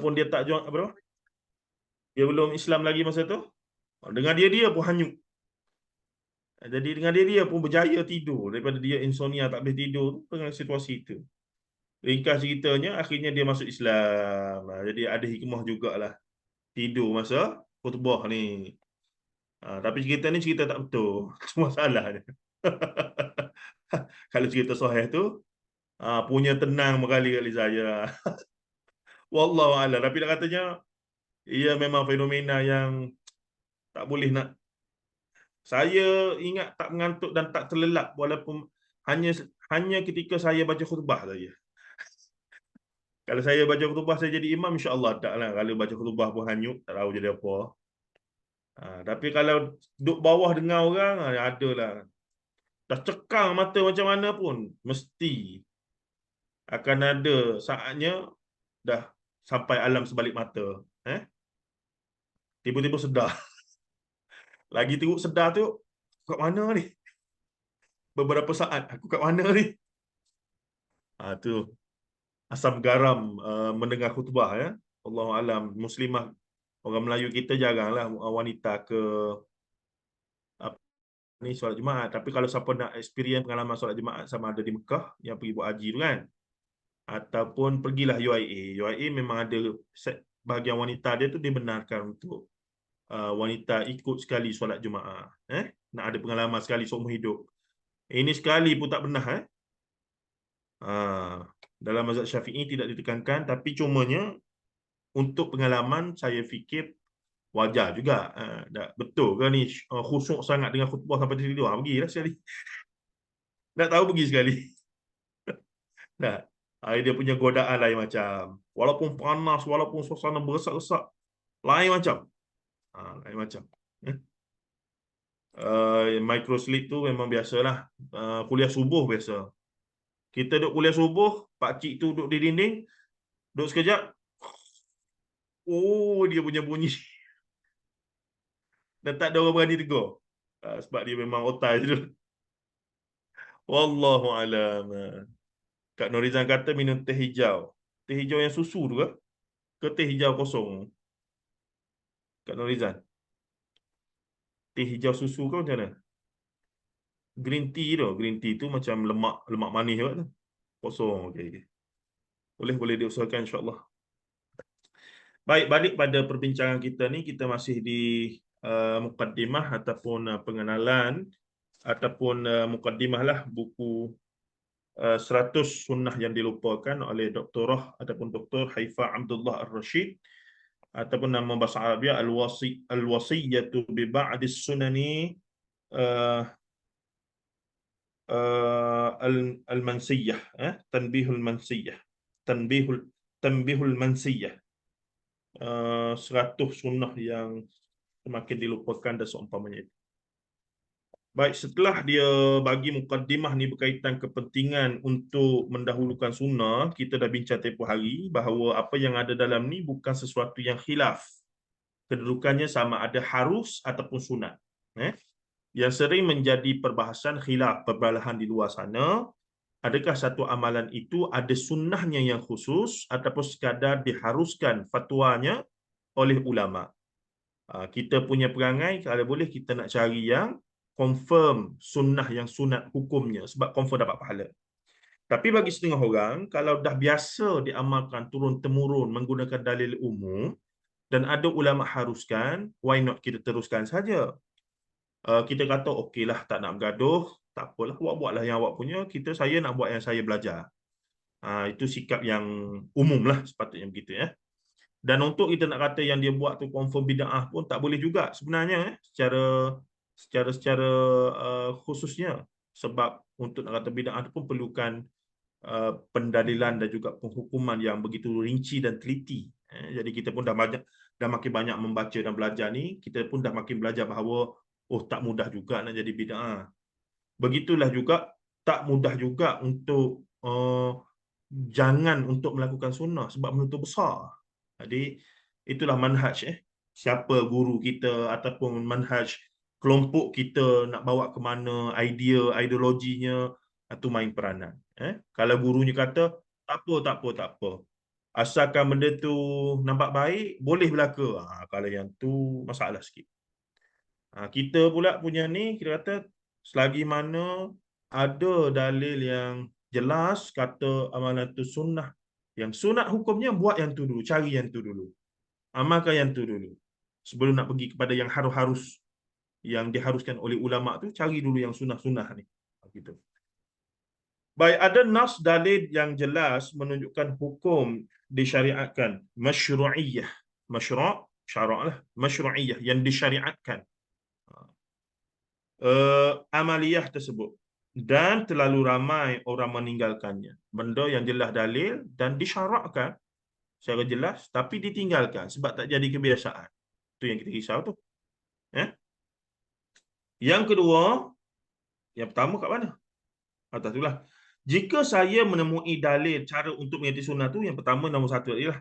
walaupun dia tak jual apa, dia belum Islam lagi masa tu, dengan dia pun hanyut. Jadi dengan dia pun berjaya tidur daripada dia insomnia tak boleh tidur tu dengan situasi itu. Ringkas ceritanya, akhirnya dia masuk Islam. Jadi ada hikmah jugalah tidur masa khutbah ni. Tapi cerita ni cerita tak betul. Itu masalahnya. Kalau cerita sahih tu, punya tenang berkali kali saya. Wallahu a'lam. Tapi nak katanya, ia memang fenomena yang tak boleh nak. Saya ingat tak mengantuk dan tak terlelap walaupun hanya hanya ketika saya baca khutbah saja. Kalau saya baca khutbah saya jadi imam, insya-Allah tak lah. Kalau baca khutbah pun hanyut, tak tahu jadi apa. Tapi kalau duduk bawah dengar orang, ada lah. Dah cekang mata macam mana pun, mesti akan ada saatnya dah sampai alam sebalik mata. Tiba-tiba sedar. Lagi teruk sedar tu, kat mana ni? Beberapa saat, aku kat mana ni? Tu asam garam mendengar khutbah ya. Allahu alam, muslimah orang Melayu kita jaranglah wanita ke apa ni solat Jumaat. Tapi kalau siapa nak experience pengalaman solat Jumaat sama ada di Mekah yang pergi buat haji tu kan, ataupun pergilah UIA. UIA memang ada bahagian wanita dia tu dibenarkan untuk wanita ikut sekali solat Jumaat. Nak ada pengalaman sekali seumur hidup. Ini sekali pun tak pernah. Dalam mazhab Syafi'i tidak ditekankan, tapi cumanya untuk pengalaman saya fikir wajar juga. Betul ke ni khusyuk sangat dengan khutbah sampai tidur? Pergilah sekali. Nak tahu pergi sekali. Nah, dia punya godaan lain macam. Walaupun panas, walaupun suasana bergesak-gesak, lain macam. Lain macam. Micro sleep tu memang biasalah. Kuliah subuh biasa. Kita duduk kuliah subuh, pakcik tu duduk di dinding, duduk sekejap, dia punya bunyi. Dan tak ada orang berani tegur. Sebab dia memang otai tu. Wallahu alam. Kak Norizan kata minum teh hijau. Teh hijau yang susu tu ke? Ke teh hijau kosong? Kak Norizan. Teh hijau susu ke macam mana? Green tea tu. Green tea tu macam lemak manis tu. Kosong. Okay. Boleh diusahakan insya-Allah. Baik, balik pada perbincangan kita ni, kita masih di mukaddimah ataupun pengenalan ataupun mukaddimah lah buku 100 sunnah yang dilupakan oleh Doktorah ataupun Dr. Haifah Abdullah Ar-Rashid, ataupun nama bahasa Arabia Al-Wasiyyatu bi ba'dis sunani al-mansiyah, tanbihul mansiyah, tanbihul mansiyah, 100 sunnah yang semakin dilupakan dan seumpamanya itu. Baik, setelah dia bagi mukaddimah ni berkaitan kepentingan untuk mendahulukan sunnah, kita dah bincang tempoh hari bahawa apa yang ada dalam ni bukan sesuatu yang khilaf. Kedudukannya sama ada harus ataupun sunat. Yang sering menjadi perbahasan khilaf, perbalahan di luar sana, adakah satu amalan itu ada sunnahnya yang khusus ataupun sekadar diharuskan fatwanya oleh ulama. Kita punya perangai kalau boleh kita nak cari yang confirm sunnah yang sunat hukumnya, sebab confirm dapat pahala. Tapi bagi setengah orang, kalau dah biasa diamalkan turun-temurun menggunakan dalil umum dan ada ulama haruskan, why not kita teruskan saja. Kita kata okeylah, tak nak bergaduh, tak apalah, awak buatlah yang awak punya, saya nak buat yang saya belajar. Itu sikap yang umum lah sepatutnya begitu ya. Dan untuk kita nak kata yang dia buat tu confirm bid'ah pun tak boleh juga sebenarnya secara khususnya, sebab untuk nak kata bid'ah tu pun perlukan pendalilan dan juga penghukuman yang begitu rinci dan teliti. Jadi kita pun dah makin banyak membaca dan belajar ni, kita pun dah makin belajar bahawa tak mudah juga nak jadi bid'ah. Begitulah juga tak mudah juga untuk jangan untuk melakukan sunnah sebab benda tu besar. Jadi itulah manhaj siapa guru kita ataupun manhaj kelompok kita nak bawa ke mana ideologinya, itu main peranan. Kalau gurunya kata tak apa Asalkan benda tu nampak baik, boleh belaka. Kalau yang tu masalah sikit. Kita pula punya ni, kita kata selagi mana ada dalil yang jelas kata amalan tu sunnah. Yang sunat hukumnya buat yang tu dulu, cari yang tu dulu. Amalkan yang tu dulu. Sebelum nak pergi kepada yang harus-harus, yang diharuskan oleh ulama tu, cari dulu yang sunnah-sunnah ni. Gitu. Baik, ada nas dalil yang jelas menunjukkan hukum disyariatkan. Masyru'iyah. Masyru' syarak lah. Masyru'iyah yang disyariatkan. Amaliyah tersebut. Dan terlalu ramai orang meninggalkannya. Benda yang jelas dalil dan disyarakkan secara jelas, tapi ditinggalkan sebab tak jadi kebiasaan. Itu yang kita risau tu. Yang kedua, yang pertama kat mana? Atas itulah. Jika saya menemui dalil cara untuk mengikuti sunnah tu, yang pertama nombor satu adalah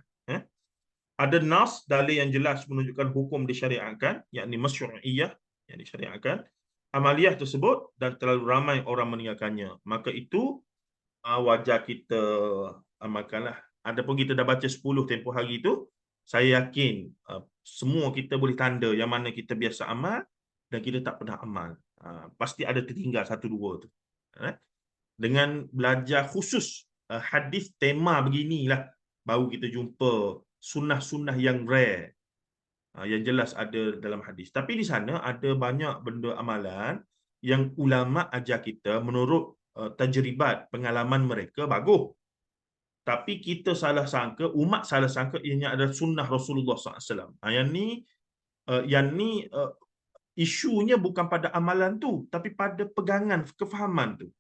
ada nas dalil yang jelas menunjukkan hukum disyariatkan, yakni masyru'iyah yang disyariatkan, amaliyah tersebut dan terlalu ramai orang meninggalkannya. Maka itu wajar kita amalkanlah. Adapun kita dah baca 10 tempoh hari itu, saya yakin semua kita boleh tanda yang mana kita biasa amal dan kita tak pernah amal. Pasti ada tertinggal satu dua tu. Dengan belajar khusus hadis tema beginilah, baru kita jumpa sunnah-sunnah yang rare, yang jelas ada dalam hadis. Tapi di sana ada banyak benda amalan yang ulama ajar kita menurut tajribat, pengalaman mereka bagus. Tapi kita salah sangka, umat salah sangka ianya adalah sunnah Rasulullah SAW. Yang ni isunya bukan pada amalan tu, tapi pada pegangan, kefahaman tu.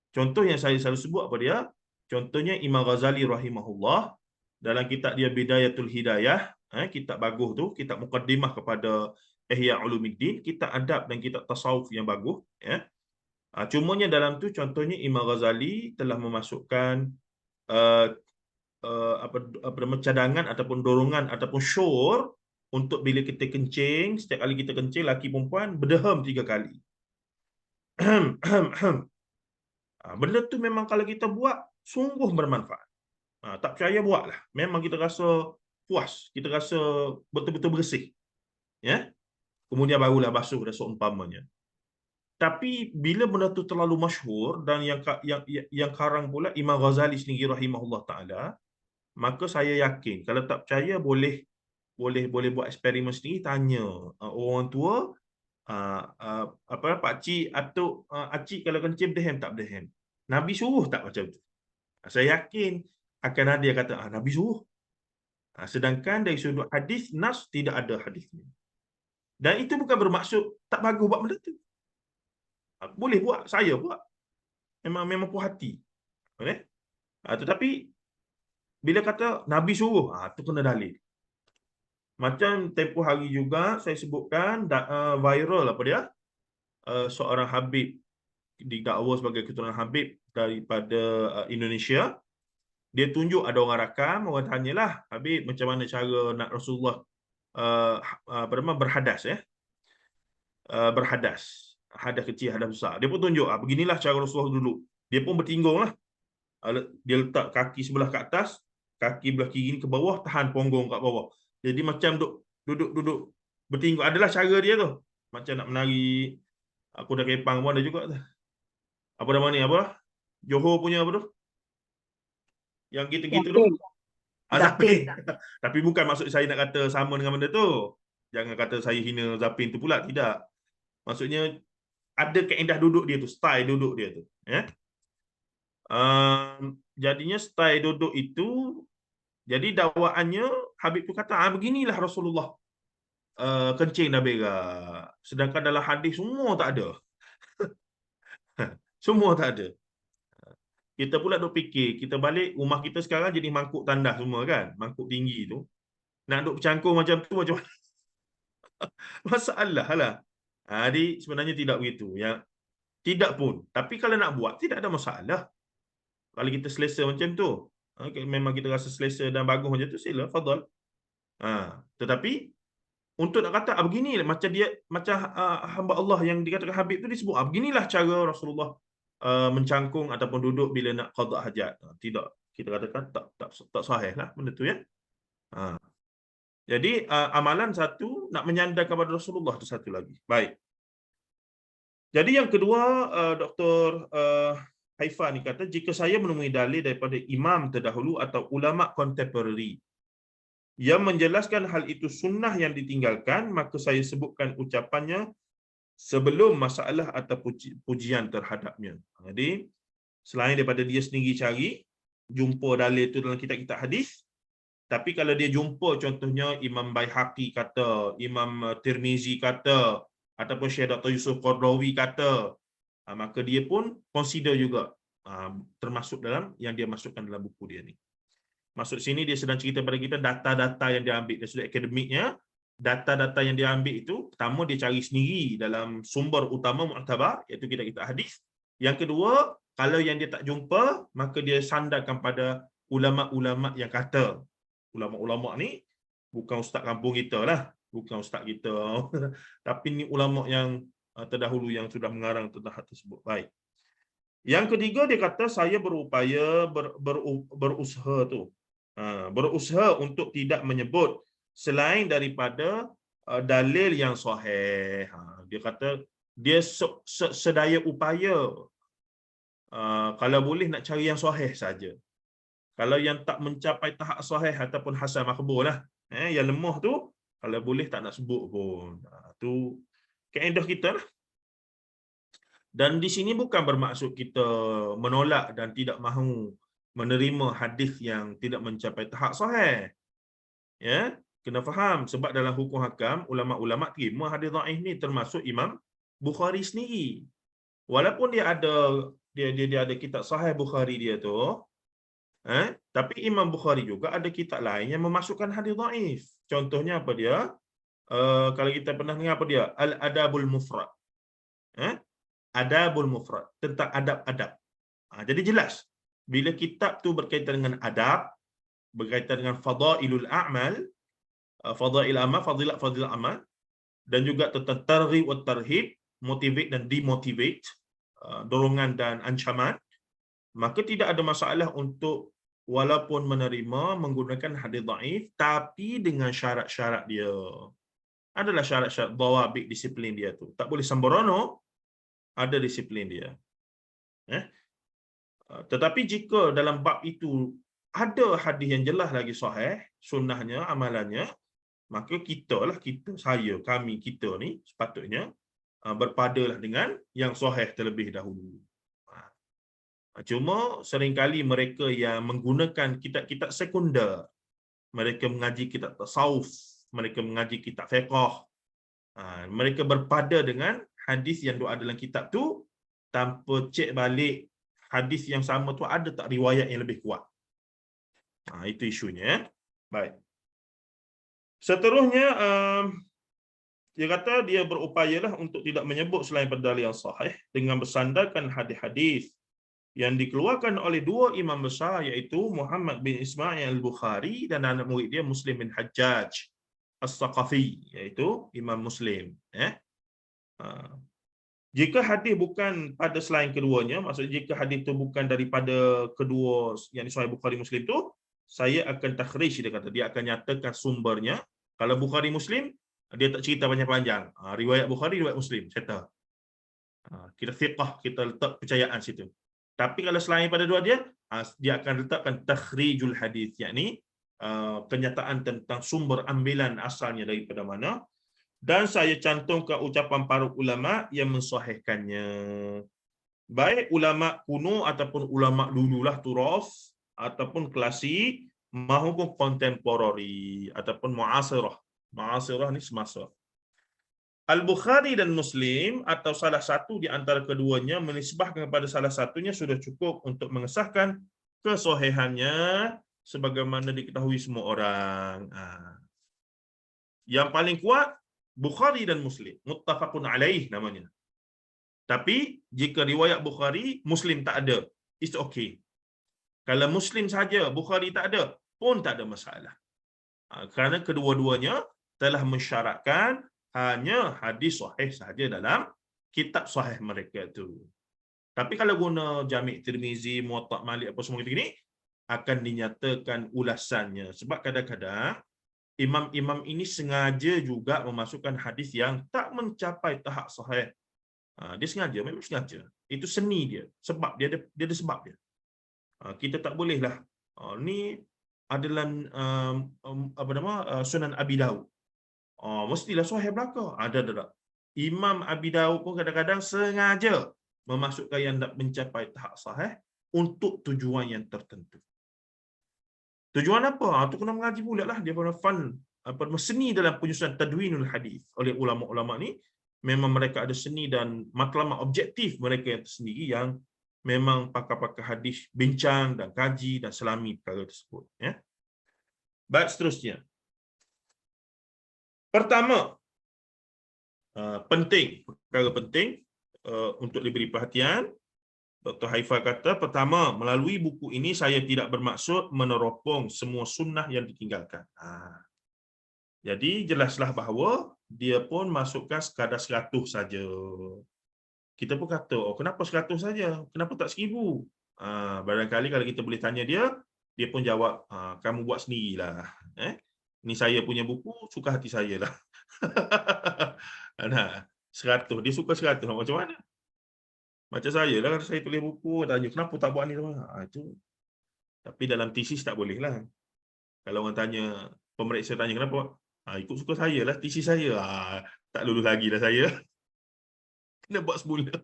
Contoh yang saya selalu sebut apa dia? Contohnya Imam Ghazali rahimahullah dalam kitab dia Bidayatul Hidayah, kitab bagus tu, kitab mukaddimah kepada Ihya Ulumuddin, kitab adab dan kitab tasawuf yang bagus, cumanya dalam tu contohnya Imam Ghazali telah memasukkan cadangan ataupun dorongan ataupun syur untuk bila kita kencing, setiap kali kita kencing, laki perempuan berdehem 3 kali. Benda tu memang kalau kita buat sungguh bermanfaat. Tak percaya buatlah. Memang kita rasa puas, kita rasa betul-betul bersih. Kemudian barulah basuh dah seumpamanya. Tapi bila benda tu terlalu masyhur dan yang karang pula Imam Ghazali sendiri rahimahullah taala, maka saya yakin kalau tak percaya boleh buat eksperimen sendiri, tanya orang tua, pak cik atau acik kalau kencing berdehem tak berdehem. Nabi suruh tak macam tu? Saya yakin akan ada yang kata Nabi suruh. Sedangkan dari sudut hadis nas tidak ada hadisnya. Dan itu bukan bermaksud tak bagus buat benda tu. Boleh buat, saya buat. Memang puas hati. Tetapi bila kata Nabi suruh, tu kena dalil. Macam tempoh hari juga saya sebutkan viral apa dia? Seorang Habib didakwa sebagai keturunan Habib daripada Indonesia. Dia tunjuk ada orang rakam, orang tanyalah Habib macam mana cara nak Rasulullah berhadas, berhadas, hadas kecil, hadas besar. Dia pun tunjuk beginilah cara Rasulullah duduk. Dia pun bertinggung lah. Dia letak kaki sebelah ke atas, kaki belah kiri ni ke bawah, tahan punggung kat bawah. Jadi macam duduk bertinggung. Adalah cara dia tu. Macam nak menari Kuda Kepang pun ada juga tu. Apa nama ni, apa? Johor punya apa tu? Yang gitu-gitu tu. Zapin. Tapi bukan maksud saya nak kata sama dengan benda tu. Jangan kata saya hina Zapin tu pula. Tidak. Maksudnya ada kaedah duduk dia tu, style duduk dia tu. Jadinya style duduk itu, jadi dakwaannya Habib tu kata beginilah Rasulullah kencing dah berak. Sedangkan dalam hadis semua tak ada. Semua tak ada. Kita pula duk fikir, kita balik rumah kita sekarang jadi mangkuk tandas semua kan, mangkuk tinggi tu. Nak duk bercangkung macam tu macam mana? Masalah lah. Jadi sebenarnya tidak begitu. Tidak pun. Tapi kalau nak buat, tidak ada masalah. Kalau kita selesa macam tu, memang kita rasa selesa dan bagus macam tu, sila, fadal. Tetapi untuk nak kata begini macam hamba Allah yang dikatakan Habib tu disebut beginilah cara Rasulullah mencangkung ataupun duduk bila nak qada hajat. Tidak, kita katakan tak sahih lah benda tu ya. Jadi amalan satu nak menyandarkan kepada Rasulullah tu satu lagi. Baik. Jadi yang kedua, Dr. Haifa ni kata, jika saya menemui dalil daripada imam terdahulu atau ulama kontemporari yang menjelaskan hal itu sunnah yang ditinggalkan, maka saya sebutkan ucapannya sebelum masalah atau pujian terhadapnya. Jadi, selain daripada dia sendiri cari, jumpa dalil itu dalam kitab-kitab hadis, tapi kalau dia jumpa contohnya Imam Baihaqi kata, Imam Tirmizi kata, ataupun Syekh Dr. Yusuf Qardawi kata, maka dia pun consider juga termasuk dalam yang dia masukkan dalam buku dia ni. Maksud sini dia sedang cerita pada kita data-data yang dia ambil dari sudut akademiknya. Data-data yang dia ambil itu, pertama dia cari sendiri dalam sumber utama mu'tabar, iaitu kitab-kitab hadis. Yang kedua, kalau yang dia tak jumpa, maka dia sandarkan pada ulama-ulama yang kata. Ulama-ulama ni bukan ustaz kampung kita lah, bukan ustaz kita. Tapi ni ulama yang terdahulu yang sudah mengarang tentang hal tersebut. Baik. Yang ketiga dia kata saya berupaya berusaha tu. Berusaha untuk tidak menyebut selain daripada dalil yang sahih. Dia kata dia sedaya upaya kalau boleh nak cari yang sahih saja. Kalau yang tak mencapai tahap sahih ataupun hasan makbul lah. Yang lemah tu kalau boleh tak nak sebut pun. Tu kaedah kita lah. Dan di sini bukan bermaksud kita menolak dan tidak mahu menerima hadis yang tidak mencapai tahap sahih. Ya, kena faham sebab dalam hukum hakam ulama-ulama terima hadis dhaif ni termasuk Imam Bukhari sendiri. Walaupun dia ada kitab sahih Bukhari dia tu, tapi Imam Bukhari juga ada kitab lain yang memasukkan hadis dhaif. Contohnya apa dia? Kalau kita pernah dengar apa dia? Al-Adabul Mufrad. Adabul Mufrad, tentang adab-adab. Jadi jelas, bila kitab tu berkaitan dengan adab, berkaitan dengan fadailul a'mal, fadail amal, fadilat amal, dan juga tentang targhib wa tarhib, motivate dan demotivate, dorongan dan ancaman, maka tidak ada masalah untuk walaupun menerima menggunakan hadis dhaif, tapi dengan syarat-syarat dia. Adalah syarat-syarat dawabit disiplin dia tu. Tak boleh sembrono, ada disiplin dia. Tetapi jika dalam bab itu ada hadis yang jelas lagi sahih, sunnahnya, amalannya, maka kita ni sepatutnya berpadalah dengan yang sahih terlebih dahulu. Cuma seringkali mereka yang menggunakan kitab-kitab sekunder, mereka mengaji kitab tasawuf, mereka mengaji kitab fiqh, mereka berpada dengan hadis yang ada dalam kitab tu tanpa cek balik hadis yang sama tu ada tak riwayat yang lebih kuat. Itu isunya. Baik. Seterusnya, dia kata dia berupayalah untuk tidak menyebut selain dalil yang sahih dengan bersandarkan hadis-hadis yang dikeluarkan oleh dua imam besar, iaitu Muhammad bin Ismail al-Bukhari dan anak murid dia Muslim bin Hajjaj As-Saqafi, iaitu Imam Muslim. Jika hadis bukan pada selain keduanya, maksudnya jika hadis itu bukan daripada kedua yang Sahih Bukhari Muslim tu, saya akan takhrij, dia kata, dia akan nyatakan sumbernya. Kalau Bukhari Muslim, dia tak cerita panjang-panjang. Riwayat Bukhari, riwayat Muslim, cerita. Kita fiqh, kita letak percayaan situ. Tapi kalau selain pada dua dia akan letakkan takhrijul hadis, yakni kenyataan tentang sumber ambilan asalnya daripada mana. Dan saya cantumkan ucapan para ulama yang mensahihkannya. Baik ulama kuno ataupun ulama dululah turaf ataupun klasik maupun kontemporari ataupun muasirah. Muasirah ni semasa. Al-Bukhari dan Muslim atau salah satu di antara keduanya menisbahkan kepada salah satunya sudah cukup untuk mengesahkan kesahihannya sebagaimana diketahui semua orang. Yang paling kuat Bukhari dan Muslim, muttafaqun alaih namanya. Tapi jika riwayat Bukhari, Muslim tak ada, it's okay. Kalau Muslim saja, Bukhari tak ada, pun tak ada masalah. Kerana kedua-duanya telah mensyaratkan hanya hadis sahih sahaja dalam kitab sahih mereka itu. Tapi kalau guna Jami' Tirmizi, Muwatta' Malik apa semua ini, akan dinyatakan ulasannya. Sebab kadang-kadang imam-imam ini sengaja juga memasukkan hadis yang tak mencapai tahap sahih. Dia sengaja, memang sengaja. Itu seni dia. Sebab dia ada sebab dia. Kita tak bolehlah. Ni adalah apa nama Sunan Abi Daud. Mestilah sahih belaka. Ada tak? Imam Abi Daud pun kadang-kadang sengaja memasukkan yang tak mencapai tahap sahih untuk tujuan yang tertentu. Tujuan apa? Itu kena mengaji pula lah. Dia punya fan, seni dalam penyusunan tadwinul hadis oleh ulama-ulama ni. Memang mereka ada seni dan matlamat objektif mereka yang tersendiri yang memang pakar-pakar hadis bincang dan kaji dan selami perkara tersebut. Ya. Baik, seterusnya. Pertama, perkara penting untuk diberi perhatian. Dr. Haifah kata, pertama, melalui buku ini saya tidak bermaksud meneropong semua sunnah yang ditinggalkan. Jadi jelaslah bahawa dia pun masukkan sekadar 100 saja. Kita pun kata, kenapa 100 saja? Kenapa tak 1000? Barangkali kalau kita boleh tanya dia pun jawab, kamu buat sendirilah. Ni saya punya buku, suka hati saya lah. Nah, 100. Dia suka 100. Macam mana? Macam saya lah, kalau saya tulis buku, tanya, kenapa tak buat ni? Itu. Tapi dalam tesis tak boleh lah. Kalau orang tanya, pemeriksa tanya, kenapa? Ikut suka saya lah, tesis saya. Tak lulus lagi dah saya. Kena buat semula.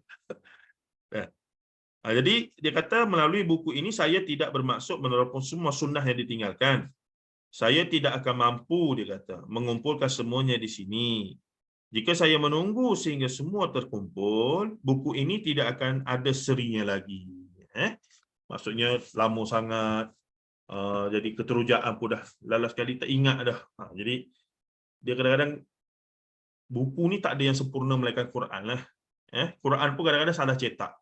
Jadi, dia kata, melalui buku ini, saya tidak bermaksud meneropong semua sunnah yang ditinggalkan. Saya tidak akan mampu, dia kata, mengumpulkan semuanya di sini. Jika saya menunggu sehingga semua terkumpul, buku ini tidak akan ada serinya lagi. Maksudnya lama sangat. Jadi keterujaan pun dah lalas sekali tak ingat dah. Jadi dia kadang-kadang buku ni tak ada yang sempurna melainkan Quran lah. Quran pun kadang-kadang salah cetak.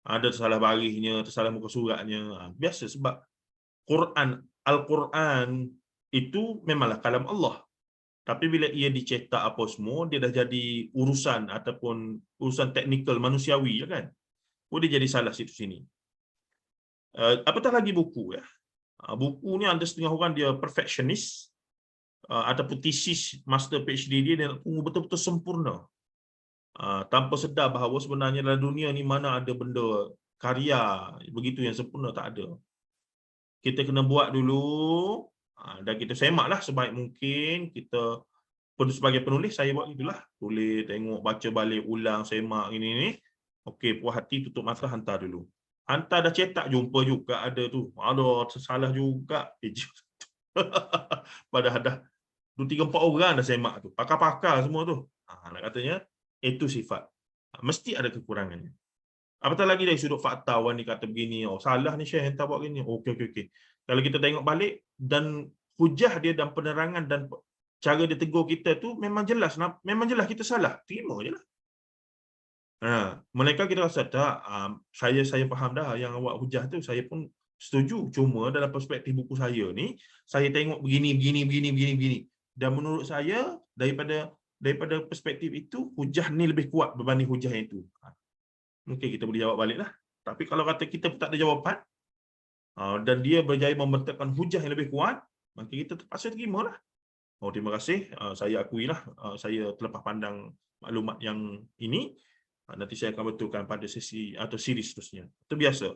Ada tersalah barisnya, tersalah muka suratnya. Biasa sebab Al-Quran itu memanglah kalam Allah. Tapi bila ia dicetak apa semua, dia dah jadi urusan ataupun urusan teknikal manusiawi kan. Dia jadi salah situ sini. Apatah lagi buku ya. Buku ni ada setengah orang dia perfectionist ataupun tesis master PhD dia nak tunggu betul-betul sempurna. Tanpa sedar bahawa sebenarnya dalam dunia ni mana ada benda karya begitu yang sempurna, tak ada. Kita kena buat dulu dan kita semaklah sebaik mungkin. Kita sebagai penulis saya buat gitulah, tulis, tengok, baca balik, ulang, semak ini. Okey, puas hati, tutup mata, hantar dulu. Hantar dah cetak, jumpa juga ada tu. Salah juga. Padahal dah 2-3-4 orang dah semak tu. Pakar-pakar semua tu. Nak katanya, itu sifat. Mesti ada kekurangannya. Apatah lagi dari sudut fakta, orang ni kata begini, salah ni Syekh, hantar buat begini. Okey. Kalau kita tengok balik, dan hujah dia dan penerangan dan cara dia tegur kita tu memang jelas kita salah. Terima je lah. Mereka kita rasa tak, saya faham dah yang awak hujah tu, saya pun setuju. Cuma dalam perspektif buku saya ni, saya tengok begini. Dan menurut saya, daripada perspektif itu, hujah ni lebih kuat berbanding hujah yang itu. Mungkin kita boleh jawab balik lah. Tapi kalau kata kita tak ada jawapan, dan dia berjaya membentangkan hujah yang lebih kuat, maka kita terpaksa terima lah. Terima kasih. Saya akuilah, saya terlepas pandang maklumat yang ini. Nanti saya akan betulkan pada sesi atau siri seterusnya. Itu biasa.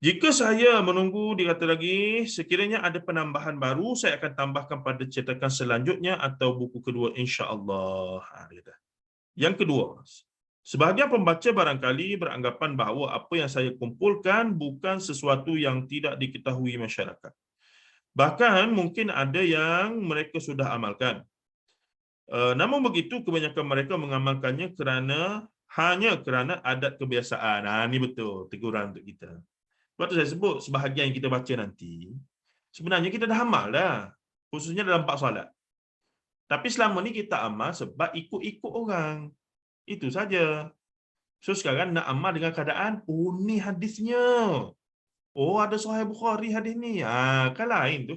Jika saya menunggu, dikata lagi, sekiranya ada penambahan baru, saya akan tambahkan pada cetakan selanjutnya atau buku kedua, insya-Allah. Yang kedua, sebahagian pembaca barangkali beranggapan bahawa apa yang saya kumpulkan bukan sesuatu yang tidak diketahui masyarakat. Bahkan mungkin ada yang mereka sudah amalkan. Namun begitu, kebanyakan mereka mengamalkannya hanya kerana adat kebiasaan. Ini betul, teguran untuk kita. Sebab tu saya sebut, sebahagian yang kita baca nanti, sebenarnya kita dah amal dah. Khususnya dalam 4 solat. Tapi selama ni kita amal sebab ikut-ikut orang. Itu saja. So sekarang nak amal dengan keadaan, ni hadisnya. Ada Sahih Bukhari hadis ni. Kan lain tu.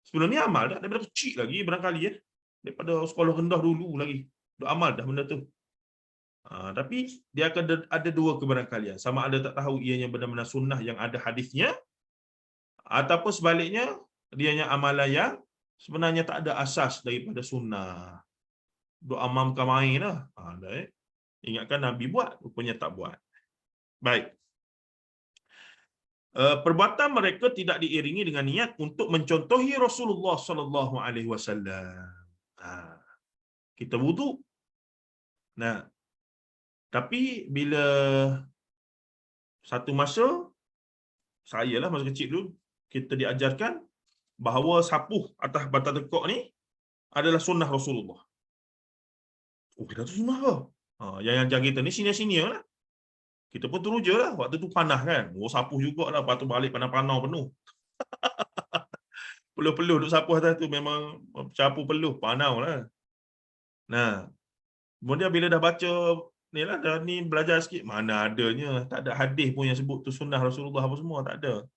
Sebelum ni amal dah, daripada kecil lagi barangkali daripada sekolah rendah dulu lagi. Dah amal dah benda tu. Tapi dia akan ada dua kebarangkalian. Sama ada tak tahu ianya benar-benar sunnah yang ada hadisnya, ataupun sebaliknya, dianya amalan yang sebenarnya tak ada asas daripada sunnah. Duk amamkan main lah. Ingatkan Nabi buat, rupanya tak buat. Baik. Perbuatan mereka tidak diiringi dengan niat untuk mencontohi Rasulullah sallallahu alaihi wasallam. Kita wuduk. Nah, tapi bila satu masa, saya lah masa kecil dulu, kita diajarkan bahawa sapuh atas batang tekuk ni adalah sunnah Rasulullah. Oh, kita tu sunnah ke? Yang ajar kita ni senior-senior lah. Kita pun teruja lah. Waktu tu panas kan. Oh, sapuh jugalah. Lepas tu balik panah-panah penuh. Peluh-peluh duk sapuh atas tu. Memang sapuh peluh. Panau lah. Nah, kemudian bila dah baca ni lah, dah ni belajar sikit. Mana adanya. Tak ada hadis pun yang sebut tu sunnah Rasulullah apa semua. Tak ada.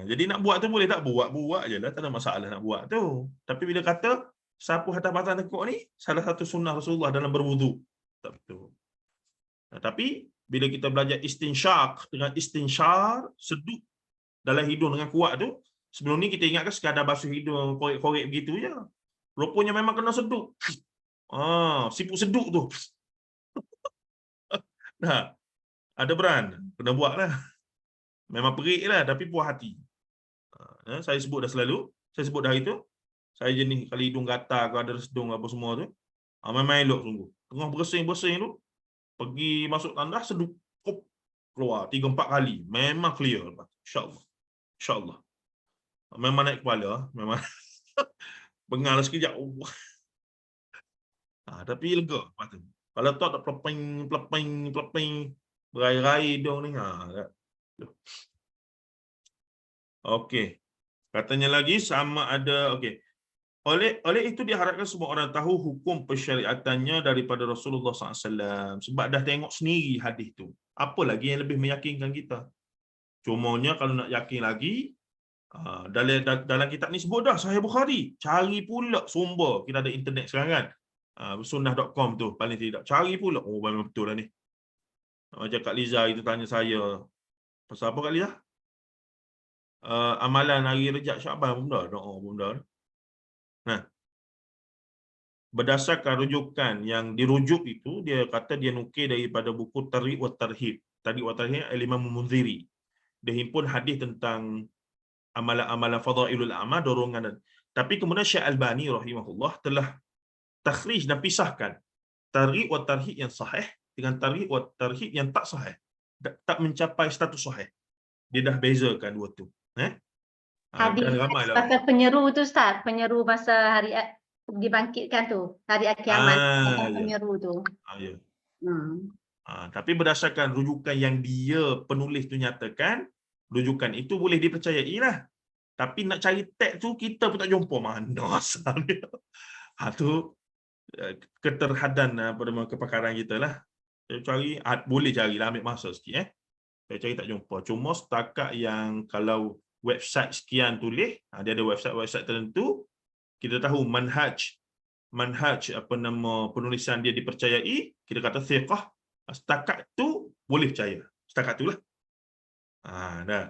Jadi nak buat tu boleh tak? Buat je lah. Tak ada masalah nak buat tu. Tapi bila kata sapuh atas batang tekuk ni salah satu sunnah Rasulullah dalam berwuduk. Tak betul. Tapi bila kita belajar istinsyaq dengan istinsyar, sedut dalam hidung dengan kuat tu, sebelum ni kita ingatkan sekadar basuh hidung, korek-korek begitu je. Rupanya memang kena sedut. Siput sedut tu. Nah, ada beran. Kena buat lah. Memang perik lah, tapi puas hati. Saya sebut dah selalu. Saya sebut dah itu. Saya jenis kali hidung gatal, kalau ada sedung apa semua tu. Memang elok sungguh. Tengah bersih-bersih tu, pergi masuk tandas, sedut. Keluar 3-4 kali. Memang clear. InsyaAllah. InsyaAllah. Memang naik kepala. Memang bengal sekejap. Tapi lega. Kalau tak peleping, berai-rai hidung ni. Okey. Katanya lagi sama ada, okey. Oleh itu diharapkan semua orang tahu hukum persyariatannya daripada Rasulullah SAW. Sebab dah tengok sendiri hadis tu. Apa lagi yang lebih meyakinkan kita? Cumanya kalau nak yakin lagi, dalam kitab ni sebut dah Sahih Bukhari. Cari pula sumber. Kita ada internet sekarang kan. Sunnah.com tu paling tidak. Cari pula. Oh, memang betul lah ni. Macam Kak Liza itu tanya saya. Pasal apa Kak Liza? Amalan hari Rejab Syaban pun dah. Pun dah. Nah, berdasarkan rujukan yang dirujuk itu, dia kata dia nukil daripada buku Targhiq wa Tarhib. Targhiq wa Tarhib Al-Imam Munziri. Dia himpun hadis tentang amalan-amalan fadailul a'mal, dorongan. Tapi kemudian Syekh Albani rahimahullah telah takhrij dan pisahkan Targhiq wa Tarhib yang sahih dengan Targhiq wa Tarhib yang tak sahih. Tak mencapai status sahih. Dia dah bezakan dua tu. Hadis pasal penyeru tu Ustaz, penyeru masa hari dibangkitkan tu, hari kiamat, penyeru tu. Ya. Tapi berdasarkan rujukan yang dia penulis tu nyatakan, rujukan itu boleh dipercayai lah. Tapi nak cari teks tu kita pun tak jumpa mana asal dia. Tu keterhadan pada kepakaran kita lah. Saya cari, boleh cari lah, ambil masa sikit. Saya cari tak jumpa. Cuma setakat yang kalau website sekian tulis, dia ada website tertentu, kita tahu manhaj apa nama penulisan dia dipercayai, kita kata thiqah. Setakat tu boleh percaya. Setakat tu lah. Dah.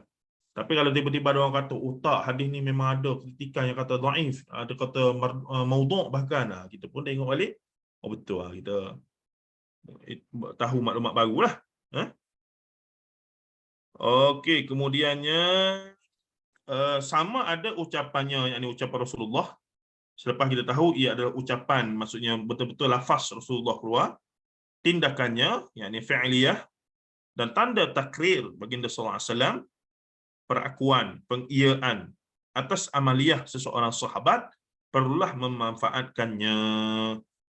Tapi kalau tiba-tiba ada orang kata, tak, hadis ni memang ada kritikan yang kata dhaif, ada kata maudhu' bahkan, kita pun tengok balik, betul lah, kita tahu maklumat baru lah. Okey, kemudiannya sama ada ucapannya, yakni ucapan Rasulullah. Selepas kita tahu ia adalah ucapan, maksudnya betul-betul lafaz Rasulullah keluar, tindakannya, yakni fi'liyah, dan tanda takrir baginda sallallahu alaihi wasallam, perakuan, pengiaan atas amaliyah seseorang sahabat, perlulah memanfaatkannya.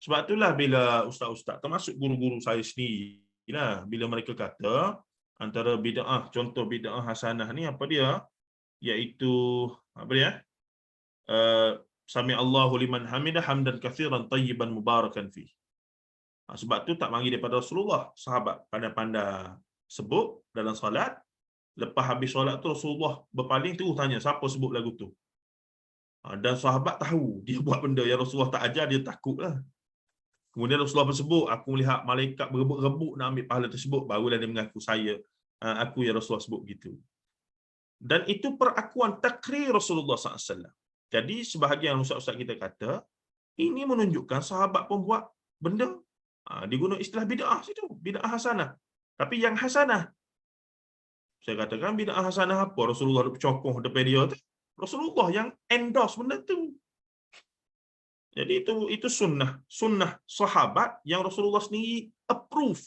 Sebab itulah bila ustaz-ustaz, termasuk guru-guru saya sendiri lah, bila mereka kata antara bid'ah, contoh bid'ah hasanah ni apa dia? Iaitu apa dia? Sami Allahu liman hamidah hamdan katsiran tayyiban mubarakan fi. Sebab tu tak mari daripada Rasulullah. Sahabat pandai-pandai sebut dalam solat. Lepas habis solat tu Rasulullah berpaling tu tanya siapa sebut lagu tu. Dan sahabat tahu dia buat benda yang Rasulullah tak ajar, dia takutlah. Kemudian Rasulullah bersebut, aku melihat malaikat berebut-rebut nak ambil pahala tersebut, barulah dia mengaku aku ya Rasulullah sebut gitu. Dan itu perakuan takrir Rasulullah SAW. Jadi sebahagian ustaz-ustaz kita kata, ini menunjukkan sahabat pun buat benda. Dia guna istilah bid'ah situ, bid'ah hasanah. Tapi yang hasanah, saya katakan bid'ah hasanah apa? Rasulullah bercokong depan dia tu. Rasulullah yang endorse benda tu. Jadi itu sunnah sahabat yang Rasulullah sendiri approve.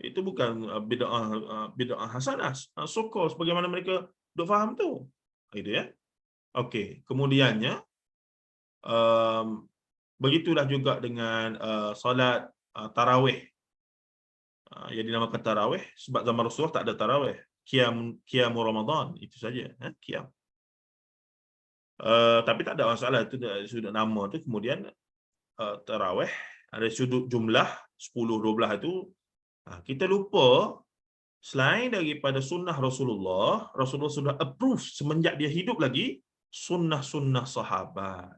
Itu bukan bid'ah hasanah. So-called sebagaimana mereka duk faham tu. Gitu ya. Okey, kemudiannya begitulah juga dengan solat tarawih. Yang dinamakan tarawih sebab zaman Rasulullah tak ada tarawih. Qiyam Ramadan itu saja, qiyam. Tapi tak ada masalah, itu sudut nama tu. Kemudian tarawih ada sudut jumlah 10-12 itu kita lupa selain daripada sunnah Rasulullah sudah approve semenjak dia hidup lagi sunnah-sunnah sahabat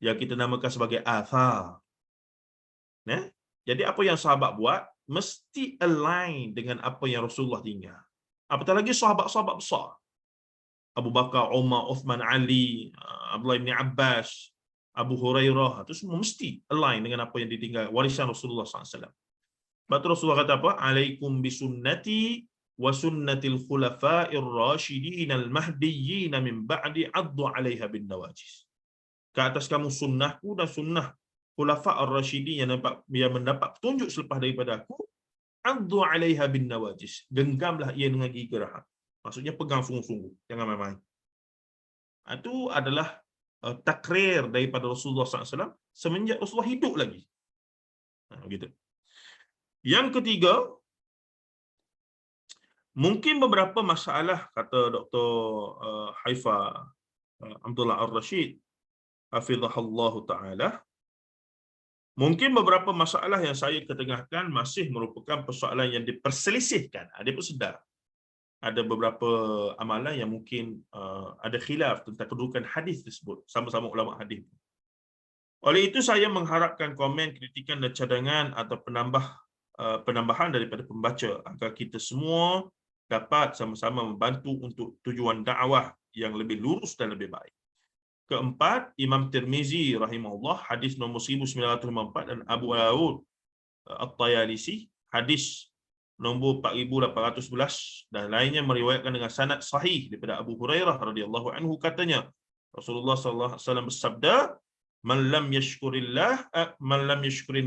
yang kita namakan sebagai athar. Jadi apa yang sahabat buat mesti align dengan apa yang Rasulullah tinggal. Apatah lagi sahabat-sahabat besar. Abu Bakar, Umar, Uthman, Ali, Abdullah bin Abbas, Abu Hurairah, itu semua mesti align dengan apa yang ditinggal warisan Rasulullah SAW. Sebab tu Rasulullah kata apa? Alaikum bisunnati wa sunnatil khulafa'ir rasyidin al-mahdiyyin min ba'di addu 'alaiha bin nawajis. Ke atas kamu sunnahku dan sunnah khulafa' ar-rasyidin yang mendapat petunjuk selepas daripada aku, addu 'alaiha bin nawajis. Genggamlah ia dengan gigi geraham. Maksudnya pegang sungguh-sungguh, jangan main-main. Itu adalah takrir daripada Rasulullah SAW semenjak Rasulullah hidup lagi. Begitu. Yang ketiga, mungkin beberapa masalah, kata Dr. Haifa Abdullah Ar-Rashid, hafizahullahu ta'ala, mungkin beberapa masalah yang saya ketengahkan masih merupakan persoalan yang diperselisihkan. Dia pun sedar. Ada beberapa amalan yang mungkin ada khilaf tentang kedudukan hadis tersebut, sama-sama ulama hadis. Oleh itu saya mengharapkan komen, kritikan dan cadangan atau penambahan daripada pembaca agar kita semua dapat sama-sama membantu untuk tujuan dakwah yang lebih lurus dan lebih baik. Keempat, Imam Tirmizi rahimahullah hadis nombor 1954 dan Abu Dawud At-Tayalisi hadis nombor 4811 dan lainnya meriwayatkan dengan sanad sahih daripada Abu Hurairah radhiyallahu anhu, katanya Rasulullah sallallahu alaihi wasallam bersabda, man lam yashkurin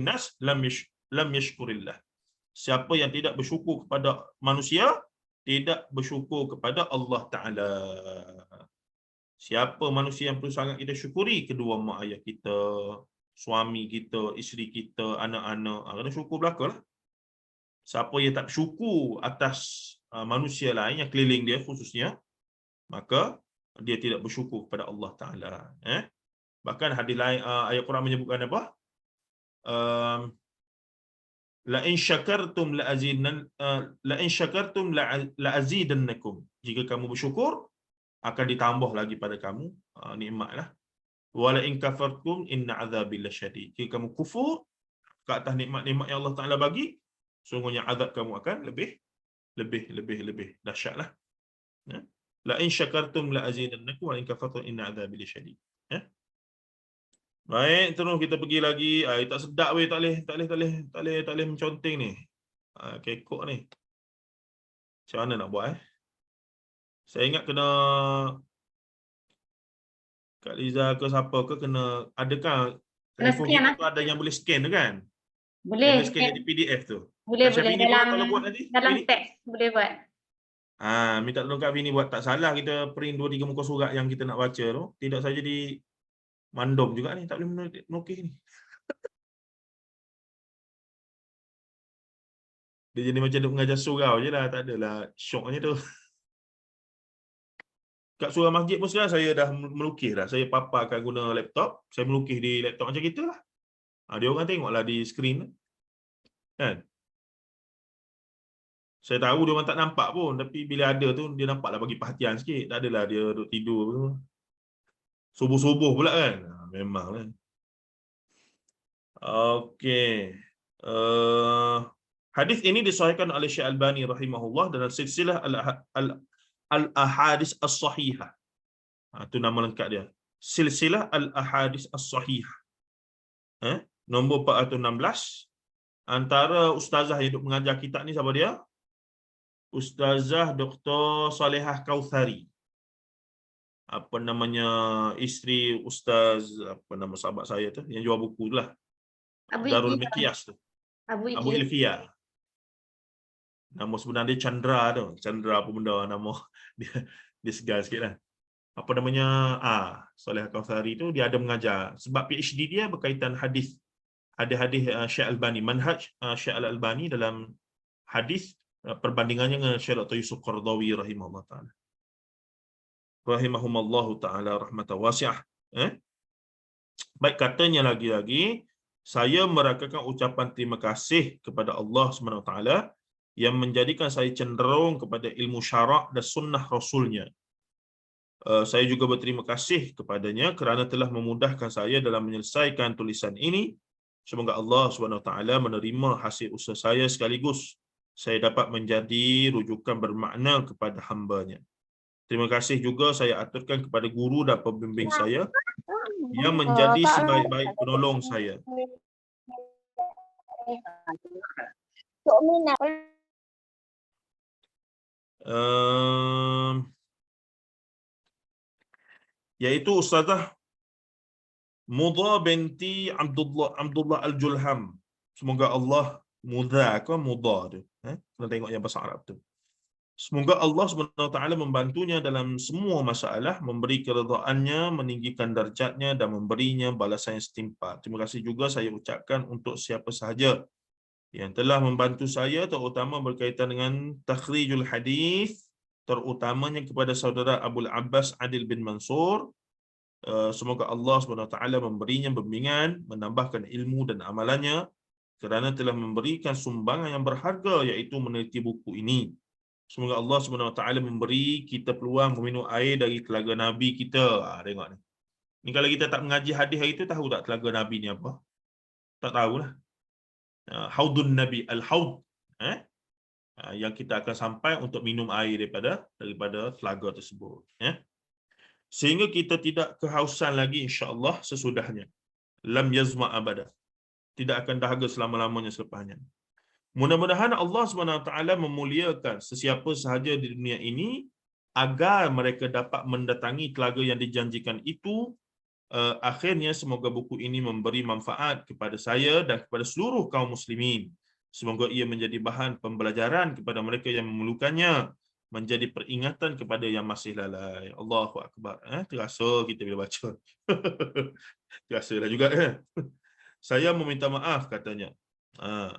nas lam yashkurillah. Siapa yang tidak bersyukur kepada manusia tidak bersyukur kepada Allah Taala. Siapa manusia yang perlu sangat kita syukuri? Kedua mak ayah kita, suami kita, isteri kita, anak-anak. Kena syukur belakalah. Siapa yang tak bersyukur atas manusia lain yang keliling dia khususnya, maka dia tidak bersyukur kepada Allah Taala. Bahkan hadis lain, ayat Quran menyebutkan apa? La in syakartum la azidannakum. Jika kamu bersyukur, akan ditambah lagi pada kamu nikmatlah. Wa la in kafartum inna azabi lasyadid. Jika kamu kufur ke atas nikmat-nikmat yang Allah Taala bagi, sungguhnya azab kamu akan lebih dahsyatlah. La in syakartum la azidannakum wa in kafartum inna azabi lasyadid. Baik, terus kita pergi lagi. Tak sedap weh, tak boleh menconteng ni. Kekok ni. Macam mana nak buat Saya ingat kena Kak Liza ke siapa ke kena, adakah telefon kita tu ada yang boleh scan tu kan? Boleh. Boleh scan jadi PDF tu. Boleh dalam teks boleh buat. Minta tolong Kak Vini buat, tak salah kita print 2-3 muka surat yang kita nak baca tu. Tidak saja di mandom juga ni, tak boleh melukis ni. Dia jadi macam dia mengajar surau je lah, tak adalah syoknya tu. Kat surau masjid pun sekarang saya dah melukis dah. Saya paparkan guna laptop, saya melukis di laptop macam kita lah. Dia orang tengoklah di skrin kan. Saya tahu dia orang tak nampak pun, tapi bila ada tu dia nampaklah bagi perhatian sikit. Tak adalah dia duduk tidur tu. Subuh-subuh pula kan. Memanglah. Okey. Hadis ini disahihkan oleh Syekh Albani rahimahullah dalam silsilah al-ahadits as-sahihah. Itu nama lengkap dia. Silsilah al-ahadits as-sahihah. Nombor 416. Antara ustazah yang duk mengajar kitab ni siapa dia? Ustazah Dr. Salehah Kautsari. Apa namanya, isteri Ustaz, apa nama sahabat saya tu yang jual buku tu lah. Abu Darul Iki. Miqyas tu. Abu Abu Iki. Ilfia. Nama sebenar dia Chandra tu. Chandra apa benda nama dia, dia segar sikit lah. Apa namanya? Salehah Kautsari tu dia ada mengajar. Sebab PhD dia berkaitan hadis. Hadis-hadis Syekh Albani. Manhaj Syekh Al-Albani dalam hadis, perbandingannya dengan Syekh Dr. Yusuf Qaradawi rahimahullah ta'ala. Rahimahumallahu ta'ala rahmatan wasi'ah. Baik, katanya lagi-lagi, saya merakakan ucapan terima kasih kepada Allah SWT yang menjadikan saya cenderung kepada ilmu syarak dan sunnah Rasulnya. Saya juga berterima kasih kepadanya kerana telah memudahkan saya dalam menyelesaikan tulisan ini. Semoga Allah SWT menerima hasil usaha saya sekaligus saya dapat menjadi rujukan bermakna kepada hamba-Nya. Terima kasih juga saya aturkan kepada guru dan pembimbing saya yang menjadi sebaik-baik penolong saya. Iaitu Ustazah Mudha binti Abdullah Al-Julham. Semoga Allah Mudha tu. Kena tengok yang bahasa Arab tu. Semoga Allah SWT membantunya dalam semua masalah, memberi keredaannya, meninggikan darjatnya dan memberinya balasan yang setimpal. Terima kasih juga saya ucapkan untuk siapa sahaja yang telah membantu saya, terutama berkaitan dengan takhrijul hadis, terutamanya kepada saudara Abul Abbas Adil bin Mansur. Semoga Allah SWT memberinya bimbingan, menambahkan ilmu dan amalannya kerana telah memberikan sumbangan yang berharga iaitu meneliti buku ini. Semoga Allah SWT memberi kita peluang meminum air dari telaga Nabi kita. Tengok ni. Ni kalau kita tak mengaji hadis hari tu, tahu tak telaga Nabi ni apa? Tak tahulah. Haudun Nabi, Al-Haud. Yang kita akan sampai untuk minum air daripada telaga tersebut. Sehingga kita tidak kehausan lagi insya-Allah sesudahnya. Lam yazma abada. Tidak akan dahaga selama-lamanya selepasnya. Mudah-mudahan Allah SWT memuliakan sesiapa sahaja di dunia ini agar mereka dapat mendatangi telaga yang dijanjikan itu. Akhirnya semoga buku ini memberi manfaat kepada saya dan kepada seluruh kaum muslimin. Semoga ia menjadi bahan pembelajaran kepada mereka yang memerlukannya, menjadi peringatan kepada yang masih lalai. Allahu Akbar. Terasa kita bila baca. Terasalah juga. Saya meminta maaf katanya.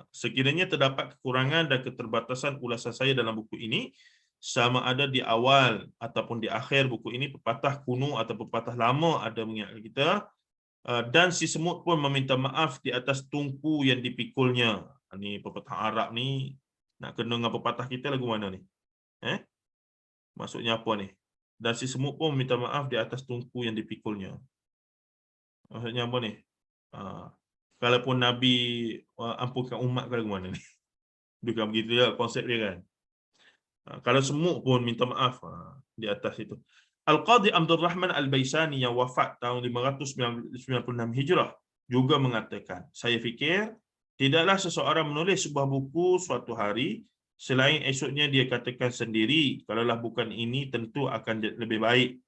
Sekiranya terdapat kekurangan dan keterbatasan ulasan saya dalam buku ini, sama ada di awal ataupun di akhir buku ini, pepatah kuno atau pepatah lama ada mengingatkan kita, dan si semut pun meminta maaf di atas tungku yang dipikulnya. Ni pepatah Arab ni nak kena dengan pepatah kita lagu mana ni? Maksudnya apa ni? Dan si semut pun meminta maaf di atas tungku yang dipikulnya. Maksudnya apa ni? Kalaupun Nabi ampunkan umat ke lagu mana ni? Bukan begitu ya konsep dia kan. Kalau semut pun minta maaf di atas itu. Al-Qadhi Abdul Rahman Al-Baisani yang wafat tahun 596 Hijrah juga mengatakan, saya fikir tidaklah seseorang menulis sebuah buku suatu hari selain esoknya dia katakan sendiri, kalaulah bukan ini tentu akan lebih baik.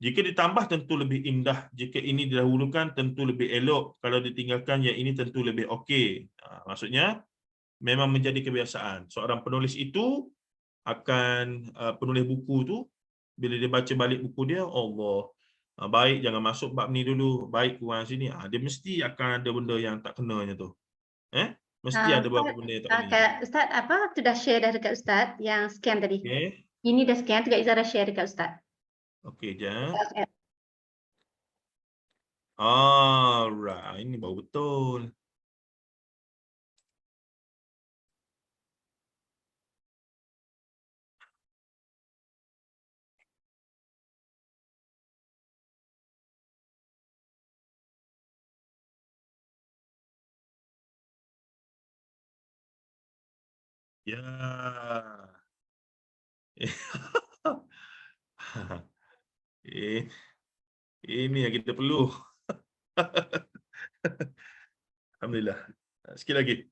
Jika ditambah tentu lebih indah, jika ini didahulukan tentu lebih elok, kalau ditinggalkan yang ini tentu lebih okey. Maksudnya memang menjadi kebiasaan. Seorang penulis itu akan penulis buku tu, bila dia baca balik buku dia, Allah, baik jangan masuk bab ni dulu, baik kurang sini. Dia mesti akan ada benda yang tak kenanya tu. Mesti ada beberapa benda yang tak kena. Ustaz, apa sudah share dah dekat Ustaz yang scan tadi? Okey. Ini dah scan, juga Izara share dekat Ustaz. Okey, jap. Alright, ini baru betul. Ya. Eh, ini yang kita perlu. Alhamdulillah. Sikit lagi.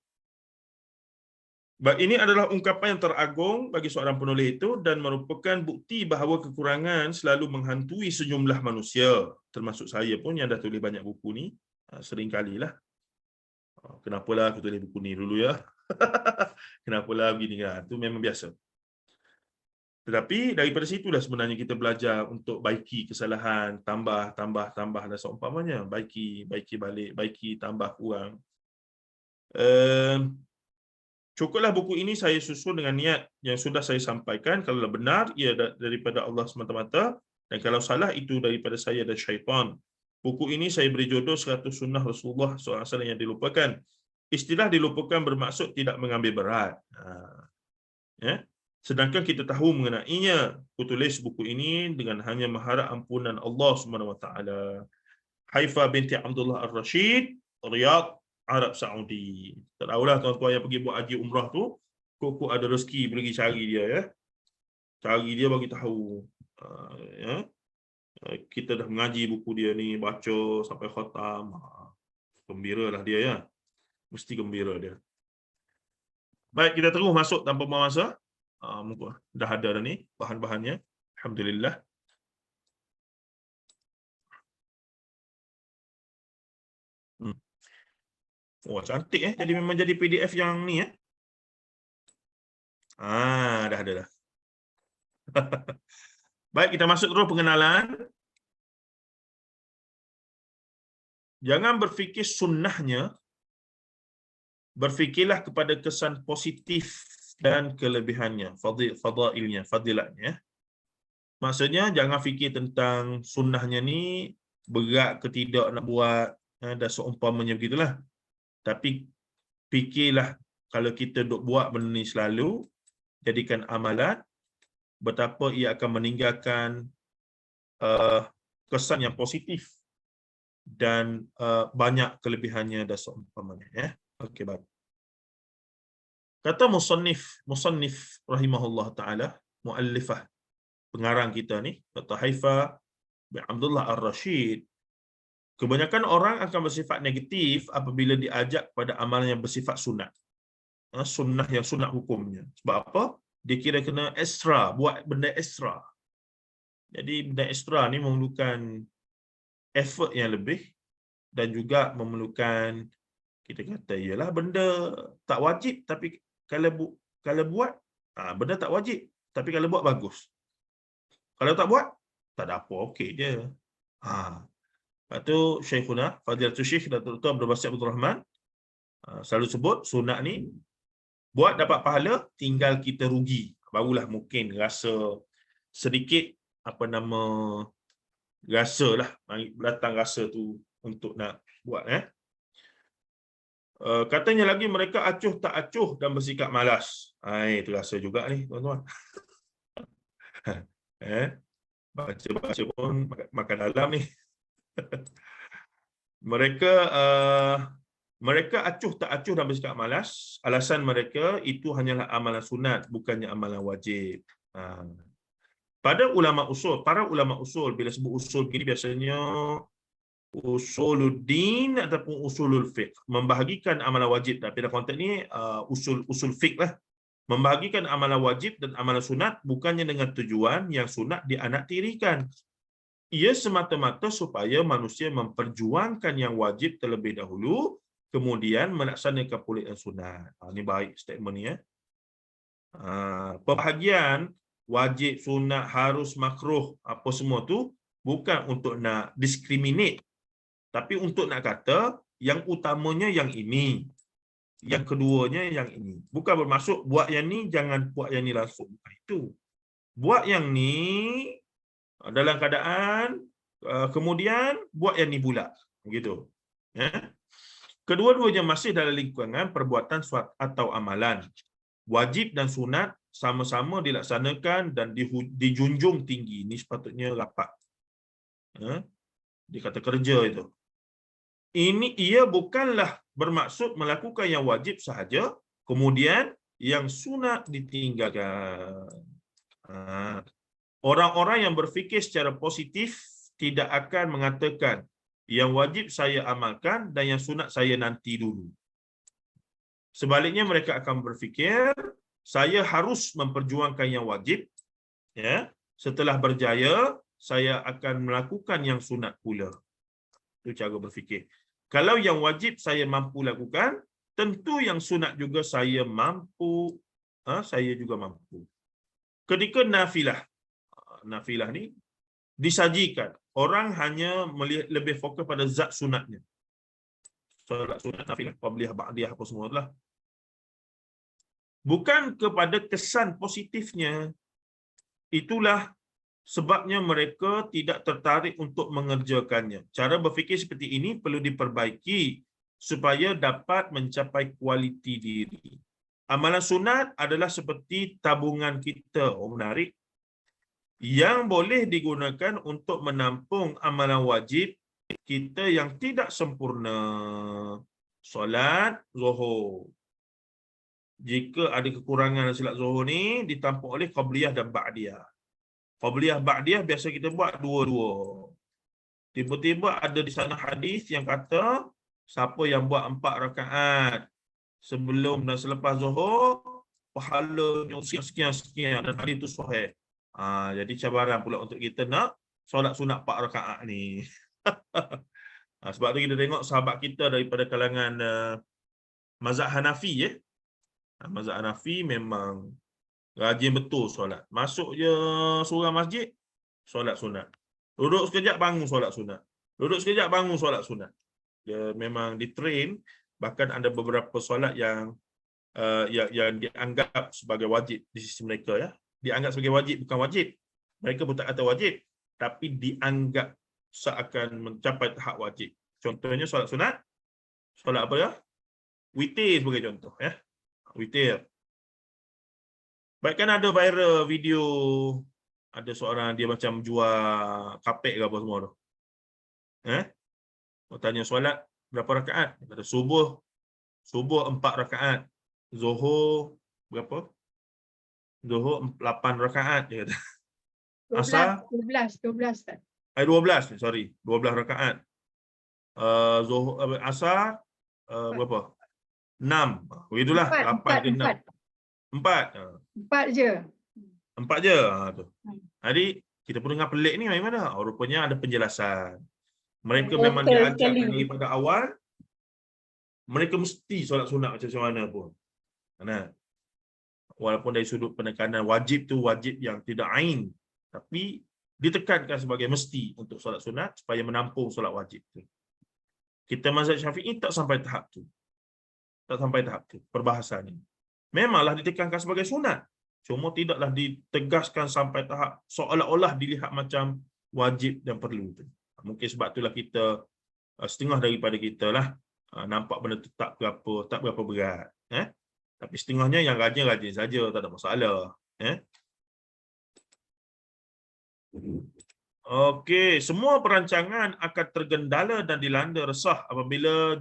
Baik, ini adalah ungkapan yang teragung bagi seorang penulis itu dan merupakan bukti bahawa kekurangan selalu menghantui sejumlah manusia, termasuk saya pun yang dah tulis banyak buku ni, sering kalilah. Kenapalah aku tulis buku ni dulu ya? Kenapalah begini kan? Itu memang biasa. Tetapi daripada situlah sebenarnya kita belajar untuk baiki kesalahan, tambah dan seumpamanya, baiki balik, baiki tambah kurang. Cukuplah buku ini saya susun dengan niat yang sudah saya sampaikan. Kalau benar, ia daripada Allah semata-mata. Dan kalau salah, itu daripada saya dan syaitan. Buku ini saya beri jodoh 100 sunnah Rasulullah SAW yang dilupakan. Istilah dilupakan bermaksud tidak mengambil berat. Ya. Sedangkan kita tahu mengenainya. Kutulis buku ini dengan hanya mengharap ampunan Allah SWT. Haifa binti Abdullah Ar-Rashid, Riyadh, Arab Saudi. Tak tahulah tuan-tuan yang pergi buat haji umrah tu, kok ada rezeki pergi cari dia ya. Cari dia bagi tahu. Ya. Kita dah mengaji buku dia ni, baca sampai khatam. Gembiralah dia ya. Mesti gembira dia. Baik, kita terus masuk tanpa buang masa. Dah ada dah ni bahan-bahannya. Alhamdulillah. Oh, cantik jadi memang jadi PDF yang ni dah ada dah. Baik, kita masuk terus pengenalan. Jangan berfikir sunnahnya, berfikirlah kepada kesan positif dan kelebihannya, fadailnya, fadilatnya. Maksudnya jangan fikir tentang sunnahnya ni berat ke tidak nak buat dan seumpamanya begitulah. Tapi fikirlah kalau kita duk buat benda ni selalu, jadikan amalan, betapa ia akan meninggalkan kesan yang positif dan banyak kelebihannya dan seumpamanya ya. Okey, baik. Kata musannif rahimahullah taala, muallifah, pengarang kita ni, Dr. Haifa bin Abdullah Ar-Rashid, kebanyakan orang akan bersifat negatif apabila diajak pada amalan yang bersifat sunat. Sunnah yang sunat hukumnya. Sebab apa? Dia kira kena ekstra, buat benda ekstra. Jadi benda ekstra ni memerlukan effort yang lebih dan juga memerlukan, kita kata ialah benda tak wajib tapi kalau buat benda tak wajib tapi kalau buat bagus. Kalau tak buat tak ada apa, okey je. Lepas tu Syekhuna Fadilatul Syekh Dr. Abdul Basit Abdul Rahman selalu sebut sunat ni buat dapat pahala, tinggal kita rugi. Barulah mungkin rasa sedikit rasalah datang rasa tu untuk nak buat katanya lagi mereka acuh tak acuh dan bersikap malas. Itu rasa juga ni tuan-tuan. Baca-baca pun makan dalam ni. Mereka acuh tak acuh dan bersikap malas. Alasan mereka itu hanyalah amalan sunat, bukannya amalan wajib. Para ulama usul, bila sebut usul gini biasanya usuluddin ataupun usulul fiqh, membahagikan amalan wajib. Tapi dalam konteks ni usul fiqh lah. Membahagikan amalan wajib dan amalan sunat bukannya dengan tujuan yang sunat dianaktirikan. Ia semata-mata supaya manusia memperjuangkan yang wajib terlebih dahulu, kemudian melaksanakan pula yang sunat. Ini baik statement ni Pembahagian wajib, sunat, harus, makruh, apa semua tu bukan untuk nak discriminate, tapi untuk nak kata yang utamanya yang ini, yang keduanya yang ini. Bukan bermaksud buat yang ni jangan buat yang ni langsung. Itu buat yang ni dalam keadaan kemudian buat yang ni pula, begitu. Kedua-duanya masih dalam lingkungan perbuatan suatu atau amalan. Wajib dan sunat sama-sama dilaksanakan dan dijunjung tinggi. Ini sepatutnya rapat. Dia kata kerja itu. Ia bukanlah bermaksud melakukan yang wajib sahaja, kemudian yang sunat ditinggalkan. Orang-orang yang berfikir secara positif tidak akan mengatakan yang wajib saya amalkan dan yang sunat saya nanti dulu. Sebaliknya mereka akan berfikir saya harus memperjuangkan yang wajib, ya. Setelah berjaya saya akan melakukan yang sunat pula. Itu cara berfikir. Kalau yang wajib saya mampu lakukan, tentu yang sunat juga saya mampu, saya juga mampu. Ketika nafilah ni disajikan, orang hanya melihat lebih fokus pada zat sunatnya. Solat sunat, nafilah, qabliyah, ba'diyah, apa semua lah. Bukan kepada kesan positifnya. Itulah sebabnya mereka tidak tertarik untuk mengerjakannya. Cara berfikir seperti ini perlu diperbaiki supaya dapat mencapai kualiti diri. Amalan sunat adalah seperti tabungan kita. Oh, menarik. Yang boleh digunakan untuk menampung amalan wajib kita yang tidak sempurna. Solat Zuhur. Jika ada kekurangan solat Zuhur ni, ditampung oleh qabliyah dan ba'diyah. Qabliyah ba'diyah biasa kita buat dua-dua. Tiba-tiba ada di sana hadis yang kata siapa yang buat 4 rakaat sebelum dan selepas Zuhur, pahalanya sekian-sekian, dan hadis itu sahih. Jadi cabaran pula untuk kita nak solat sunat 4 rakaat ni. Sebab tu kita tengok sahabat kita daripada kalangan mazhab Hanafi, mazhab Hanafi memang rajin betul solat. Masuk je surau masjid, solat sunat. Duduk sekejap, bangun solat sunat. Duduk sekejap, bangun solat sunat. Dia memang ditrain. Bahkan ada beberapa solat yang dianggap sebagai wajib di sisi mereka, ya. Dianggap sebagai wajib, bukan wajib. Mereka pun tak kata wajib, tapi dianggap seakan mencapai tahap wajib. Contohnya solat sunat, solat apa ya? Witir sebagai contoh, ya. Witir. Baik, kan ada viral video ada seorang dia macam jual kapek ke apa semua tu. Tanya solat berapa rakaat? Dia kata subuh 4 rakaat. Zuhur berapa? Zuhur 8 rakaat dia kata. Asar 12 tak? 12, sorry. 12 rakaat. Zuhur, asar berapa? 6. Itulah 8 ke 6. 4 je. 4 je. Tu. Jadi kita pun dengar pelik ni macam mana? Rupanya ada penjelasan. Mereka memang diajarkan daripada awal, mereka mesti solat sunat macam mana pun. Walaupun dari sudut penekanan wajib tu wajib yang tidak ain, tapi ditekankan sebagai mesti untuk solat sunat supaya menampung solat wajib tu. Kita mazhab Syafi'i tak sampai tahap tu. Tak sampai tahap tu perbahasan ini. Memanglah ditekankan sebagai sunat, cuma tidaklah ditegaskan sampai tahap seolah-olah dilihat macam wajib dan perlu tu. Mungkin sebab itulah kita setengah daripada kita lah nampak benda tu tak berapa berat, tapi setengahnya yang rajin-rajin saja, tak ada masalah, Okey, semua perancangan akan tergendala dan dilanda resah apabila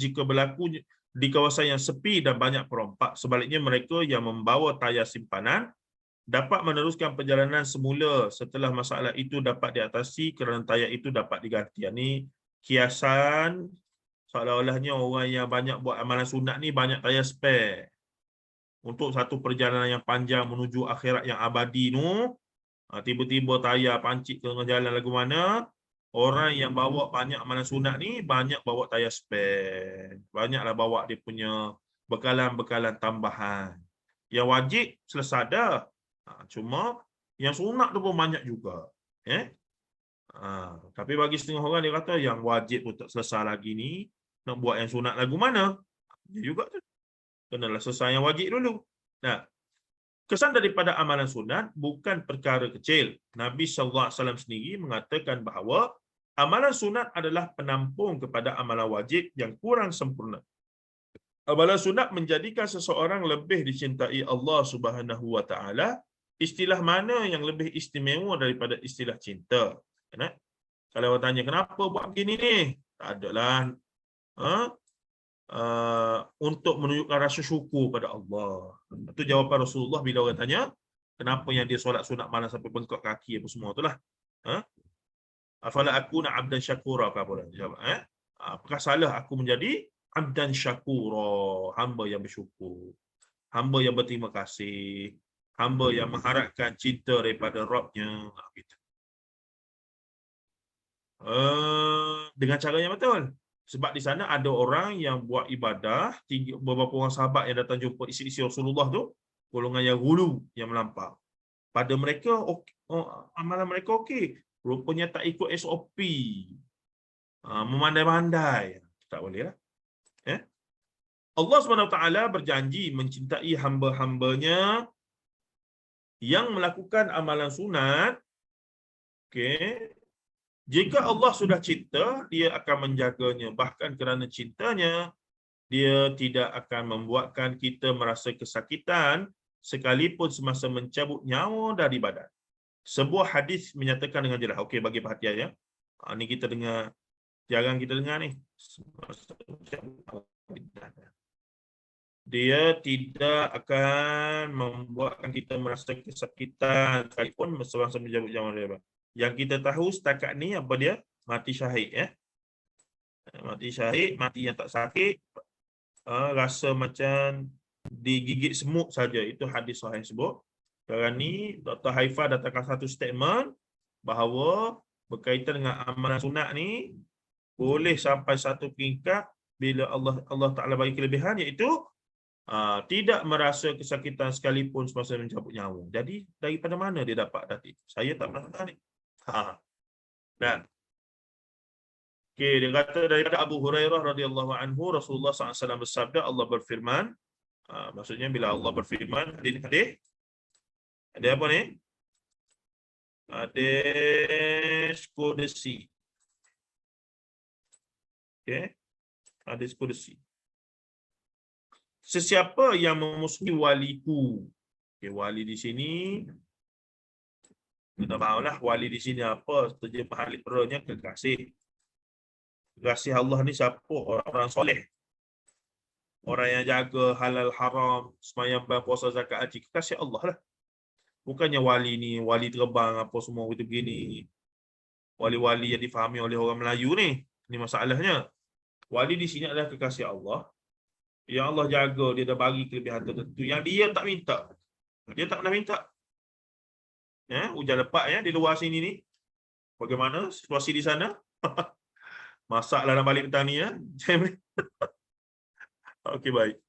jika berlaku di kawasan yang sepi dan banyak perompak. Sebaliknya mereka yang membawa tayar simpanan dapat meneruskan perjalanan semula setelah masalah itu dapat diatasi kerana tayar itu dapat diganti. Ini kiasan seolah-olahnya orang yang banyak buat amalan sunat ni banyak tayar spare. Untuk satu perjalanan yang panjang menuju akhirat yang abadi tu, tiba-tiba tayar pancit ke tengah jalan lagu mana, orang yang bawa banyak amalan sunat ni banyak bawa tayar spare. Banyaklah bawa dia punya bekalan-bekalan tambahan. Yang wajib selesai dah. Cuma yang sunat tu pun banyak juga. Tapi bagi setengah orang dia kata yang wajib pun tak selesai lagi ni, nak buat yang sunat lagu mana? Dia juga tu. Kenalah selesai yang wajib dulu. Kesan daripada amalan sunat bukan perkara kecil. Nabi SAW sendiri mengatakan bahawa amalan sunat adalah penampung kepada amalan wajib yang kurang sempurna. Amalan sunat menjadikan seseorang lebih dicintai Allah Subhanahu Wa Taala. Istilah mana yang lebih istimewa daripada istilah cinta? Kalau orang tanya kenapa buat begini ni? Tak adalah. untuk menunjukkan rasa syukur pada Allah. Itu jawapan Rasulullah bila orang tanya, kenapa yang dia solat sunat malam sampai bengkak kaki apa semua itulah. Afala akuna abdan syakura apa boleh jawab. Apakah salah aku menjadi abdan syakura, hamba yang bersyukur, hamba yang berterima kasih, hamba yang mengharapkan cinta daripada Rabb-nya, gitu. Dengan cara yang betul. Sebab di sana ada orang yang buat ibadah, beberapa orang sahabat yang datang jumpa isi-isi Rasulullah tu, golongan yang ghulu, yang melampau. Pada mereka, amalan mereka okey. Rupanya tak ikut SOP. Memandai-mandai. Tak boleh lah. Allah SWT berjanji mencintai hamba-hambanya yang melakukan amalan sunat. Okay. Jika Allah sudah cinta, dia akan menjaganya. Bahkan kerana cintanya, dia tidak akan membuatkan kita merasa kesakitan sekalipun semasa mencabut nyawa dari badan. Sebuah hadis menyatakan dengan jelas. Okey, bagi perhatian ya. Ni kita dengar, jarang kita dengar ni. Dia tidak akan membuatkan kita merasa kesakitan sekalipun semasa mencabut nyawa dari badan. Yang kita tahu setakat ni apa dia? Mati syahid ya. Mati syahid, mati yang tak sakit, rasa macam digigit semut saja. Itu hadis sahih sebut. Sekarang ni Dr. Haifah datangkan satu statement bahawa berkaitan dengan amalan sunat ni boleh sampai satu peringkat bila Allah Taala bagi kelebihan, iaitu tidak merasa kesakitan sekalipun semasa mencabut nyawa. Jadi daripada mana dia dapat dati? Saya tak pernah tahu ni. Dan dia kata daripada Abu Hurairah radhiyallahu anhu, Rasulullah SAW bersabda, Allah berfirman, maksudnya bila Allah berfirman, ada apa ni? Hadis qudsi. Hadis qudsi. Sesiapa yang memusuhi waliku. Wali di sini kita tahulah wali di sini apa, terjemah literalnya kekasih. Kekasih Allah ni siapa? Orang soleh. Orang yang jaga halal haram, sembahyang, puasa, zakat, haji. Kekasih Allah lah. Bukannya wali ni, wali terbang apa semua itu begini. Wali-wali yang difahami oleh orang Melayu ni. Ini masalahnya. Wali di sini adalah kekasih Allah. Yang Allah jaga, dia dah bagi kelebihan tertentu yang dia tak minta. Dia tak pernah minta. Hujan lebat di luar sini ni. Bagaimana situasi di sana? Masaklah nak balik petang ni Okey, baik.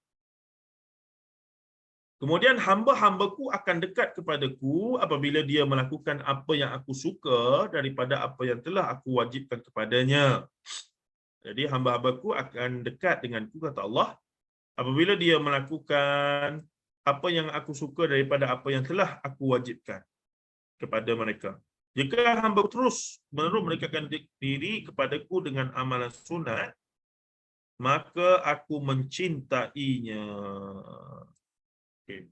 Kemudian hamba-hambaku akan dekat kepadaku apabila dia melakukan apa yang aku suka daripada apa yang telah aku wajibkan kepadanya. Jadi hamba-hambaku akan dekat denganku, kata Allah, apabila dia melakukan apa yang aku suka daripada apa yang telah aku wajibkan kepada mereka. Jika hamba terus menerus mendekatkan diri kepadaku dengan amalan sunat, maka aku mencintainya. Okay.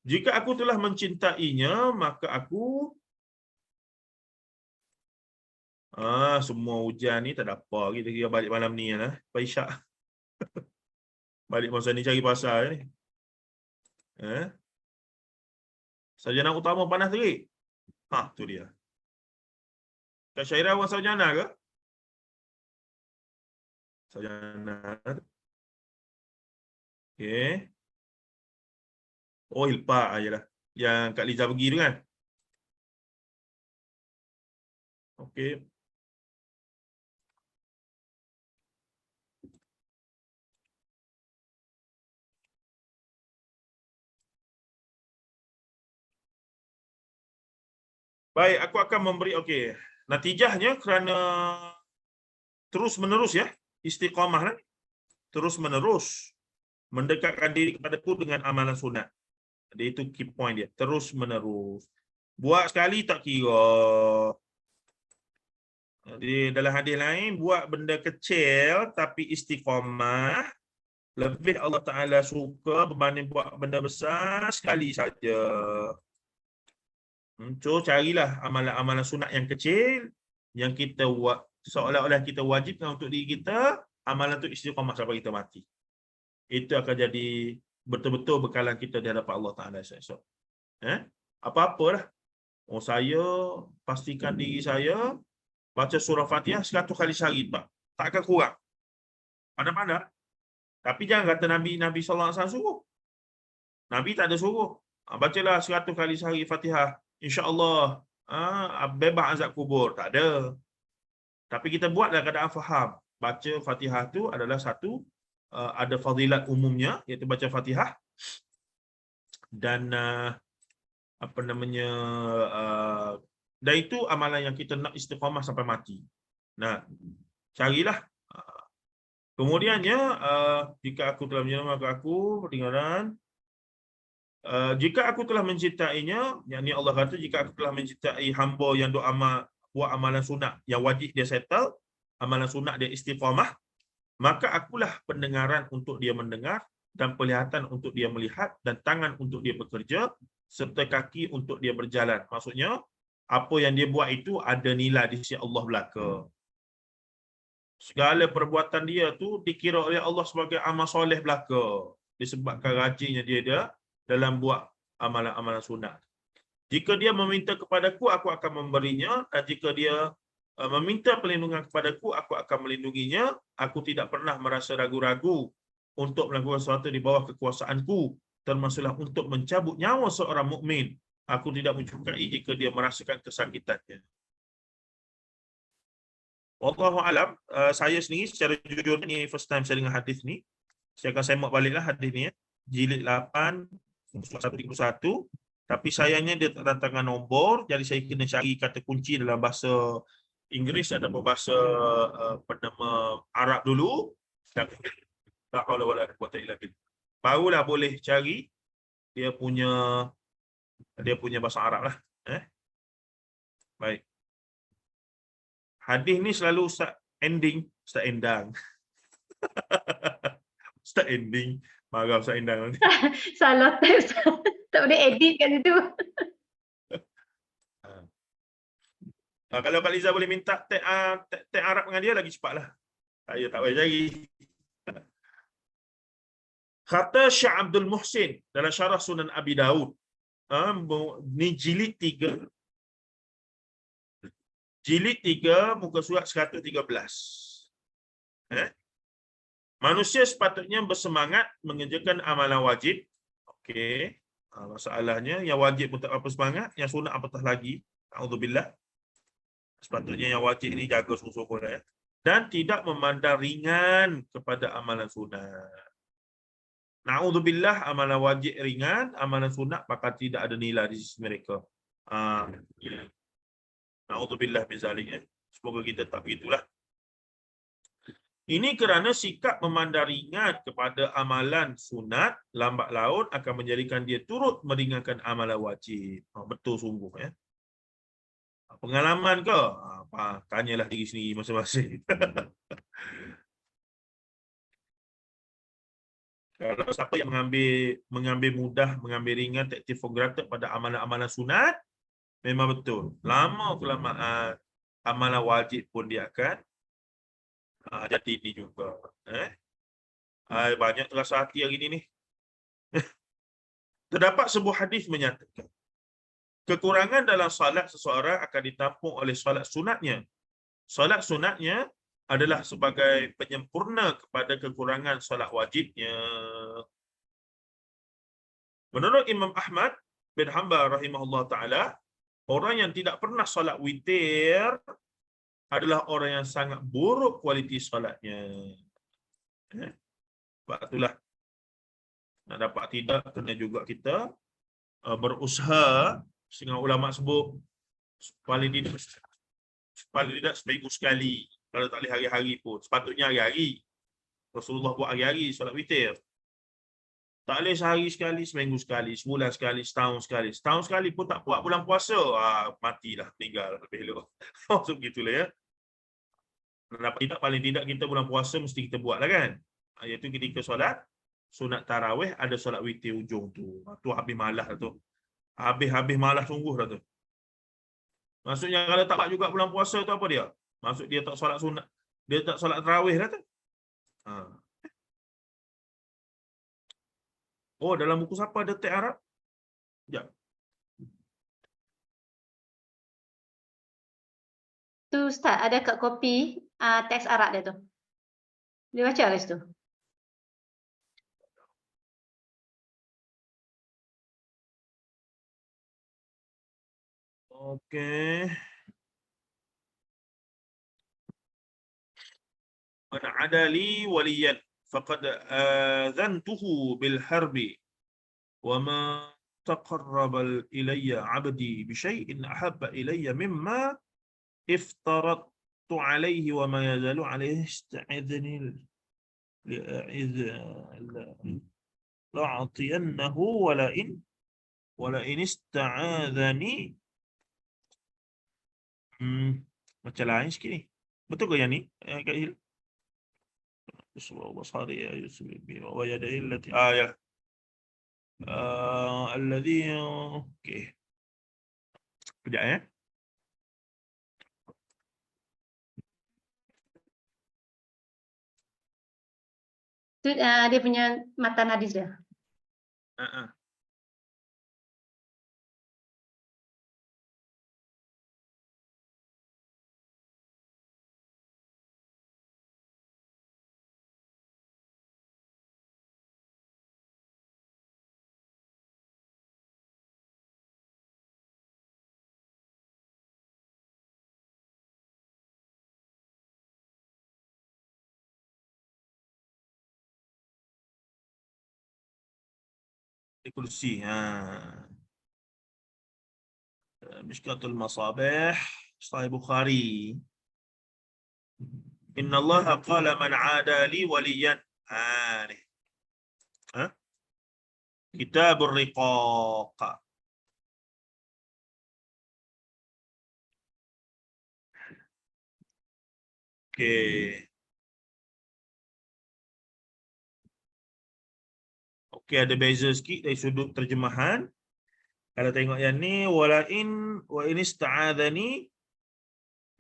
Jika aku telah mencintainya, maka aku semua hujan ni tak ada apa. Kita kira balik malam ni lah. Isyak. Balik masa ni cari pasal ni. Sarjana utama panas terik. Tu dia. Kak Syairah orang sarjana ke? Sarjana. Okey. Oh, Hilpa ajalah. Yang Kak Liza pergi tu kan? Okey. Baik, aku akan memberi, natijahnya kerana terus-menerus istiqamah terus-menerus mendekatkan diri kepadaku dengan amalan sunat. Jadi itu key point dia, terus-menerus. Buat sekali tak kira. Jadi dalam hadis lain, buat benda kecil tapi istiqamah, lebih Allah Ta'ala suka berbanding buat benda besar sekali saja. So, carilah amalan-amalan sunat yang kecil yang kita seolah-olah kita wajibkan untuk diri kita, amalan tu istiqamah sampai kita mati. Itu akan jadi betul-betul bekalan kita di hadapan Allah Taala esok. Apa-apalah. Saya pastikan diri saya baca surah Fatihah 100 kali sehari, tak akan kurang. Pandai-pandai. Tapi jangan kata Nabi sallallahu alaihi wasallam suruh. Nabi tak ada suruh. Bacalah 100 kali sehari Fatihah. InsyaAllah bebas azab kubur. Tak ada. Tapi kita buat dalam keadaan faham. Baca Fatihah tu adalah satu, ada fadilat umumnya, iaitu baca Fatihah. Dan dan itu amalan yang kita nak istiqamah sampai mati. Nah, carilah. Kemudiannya, jika aku telah menyelamatkan aku, pertinggalan, jika aku telah mencintainya, yakni Allah kata, jika aku telah mencintai hamba yang buat amalan sunat, yang wajib dia settle, amalan sunat dia istiqamah, maka akulah pendengaran untuk dia mendengar, dan penglihatan untuk dia melihat, dan tangan untuk dia bekerja, serta kaki untuk dia berjalan. Maksudnya, apa yang dia buat itu ada nilai di sisi Allah belaka. Segala perbuatan dia tu dikira oleh Allah sebagai amal soleh belaka, disebabkan rajinnya dia dalam buat amalan-amalan sunat. Jika dia meminta kepadaku, aku akan memberinya, dan jika dia meminta perlindungan kepadaku, aku akan melindunginya. Aku tidak pernah merasa ragu-ragu untuk melakukan sesuatu di bawah kekuasaanku, termasuklah untuk mencabut nyawa seorang mukmin. Aku tidak menyukai jika dia merasakan kesakitannya. Wallahu alam, saya sendiri secara jujur ni first time saya dengar hadis ni. Saya akan semak baliklah hadis ni, jilid 8 131. Tapi sayangnya dia tak datangkan nombor, jadi saya kena cari kata kunci dalam bahasa Inggeris ataupun bahasa penama Arab dulu. Tak haula wala quwwata illa billah. Barulah boleh cari dia punya bahasa Arab lah. Baik. Hadis ni selalu start ending, start endang. Start ending. Marah Ustaz Endang. Salah teks. Tak boleh edit kat situ. Kalau Kak Liza boleh minta tag Arab dengan dia lagi cepatlah. Saya tak boleh cari. Kata Syekh Abdul Muhsin dalam Syarah Sunan Abi Daud. Ni jilid 3. Jilid 3 muka surat 113. Manusia sepatutnya bersemangat mengerjakan amalan wajib. Okey. Masalahnya yang wajib pun tak apa semangat, yang sunat apatah lagi. A'udzubillah. Sepatutnya yang wajib ni jaga sungguh-sungguh ya. Dan tidak memandang ringan kepada amalan sunat. Na'udzubillah, amalan wajib ringan, amalan sunat bakal tidak ada nilai di sisi mereka. Na'udzubillah min zalik. Semoga kita tak begitulah. Ini kerana sikap memandang ringan kepada amalan sunat lambat laun akan menjadikan dia turut meringankan amalan wajib. Betul sungguh ya. Pengalaman ke? Tanyalah diri sendiri masing-masing. Kalau siapa yang mengambil mudah, mengambil ringan, take it for granted pada amalan-amalan sunat, memang betul. Lama kelamaan amalan wajib pun dia akan jadi ini juga. Banyak terasa hati hari ini ni. Terdapat sebuah hadis menyatakan, kekurangan dalam salat seseorang akan ditampung oleh salat sunatnya. Salat sunatnya adalah sebagai penyempurna kepada kekurangan salat wajibnya. Menurut Imam Ahmad bin Hanbal rahimahullah ta'ala, orang yang tidak pernah salat witir adalah orang yang sangat buruk kualiti salatnya. Sebab itulah, nak dapat tidak, kena juga kita berusaha, sehingga ulama sebut, paling tidak seminggu sekali. Kalau tak boleh hari-hari pun, sepatutnya hari-hari. Rasulullah buat hari-hari solat witir. Tak boleh sehari sekali, seminggu sekali, sebulan sekali, setahun sekali. Setahun sekali pun tak buat bulan puasa, matilah, meninggal lebih elok. Maksud begitulah ya. Tidak, paling tidak kita bulan puasa mesti kita buat lah kan. Iaitu ketika solat sunat tarawih, ada solat witir ujung tu. Tu habis malas lah tu. Habis malas sungguh dah tu. Maksudnya kalau tak buat juga bulan puasa tu apa dia? Maksud dia tak solat sunat, dia tak solat tarawih dah tu. Oh, dalam buku siapa ada teks Arab? Sekejap. Tu Ustaz, ada kat kopi teks Arab dia tu. Dia baca kat situ. Okey. Man adali waliyan faqad azantuhu bil harbi wa ma taqarraba ilayya 'abdi bi syai'in ahabba ilayya mimma iftaradtu 'alayhi wa ma yazalu 'alayhi ista'idhni la'atiyannahu wa la in ista'adhani macam lain sikit ni. Betul ke yang ni? Kat Hil? Basari ya Yusuf wa yadai allati ya. Alladhi okey. Sekejap ya. Tu dia punya matan hadis dia. Di kursi. Mishkatul Masabih Sahih Bukhari. Inna Allah qala man 'ada li waliyan. Ni. Kitabur Riqaq. Okey. Okey, ada beza sikit dari sudut terjemahan. Kalau tengok yang ni wa in ista'adhani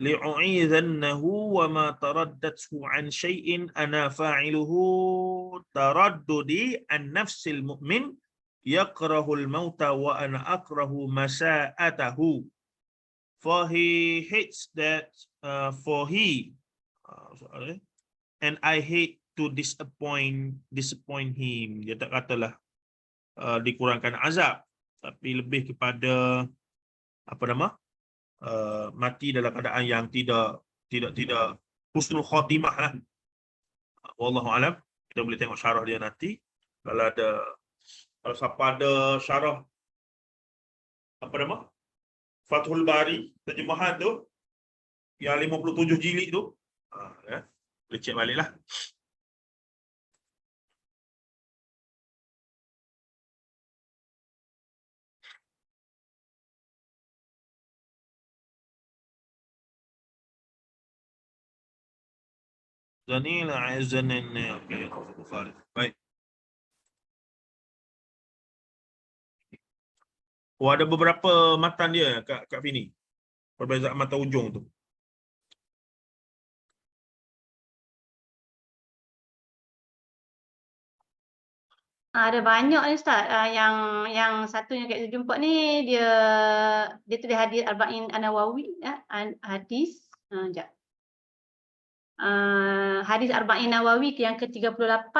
li'u'idhannahu wa ma taraddadtu an syai'in ana fa'iluhu taraddudi an nafsil mu'min yakrahul mauta wa ana akrahu masa'atahu. For he hates that for he and I hate to disappoint him. Dia tak katalah dikurangkan azab, tapi lebih kepada mati dalam keadaan yang tidak husnul khatimah lah. Wallahu alam. Kita boleh tengok syarah dia nanti. Kalau siapa ada syarah Fathul Bari terjemahan tu yang 57 jilid tu, boleh cek baliklah. Zanila Aizanin. Okey, Bukhari. Baik. Oh, ada beberapa matan dia Kak Fini. Perbezaan mata ujung tu. Ada banyak ni Ustaz. Yang satu yang kita jumpa ni dia tulis hadis Arba'in An-Nawawi hadis sekejap. Hadis Arba'in Nawawi yang ke-38.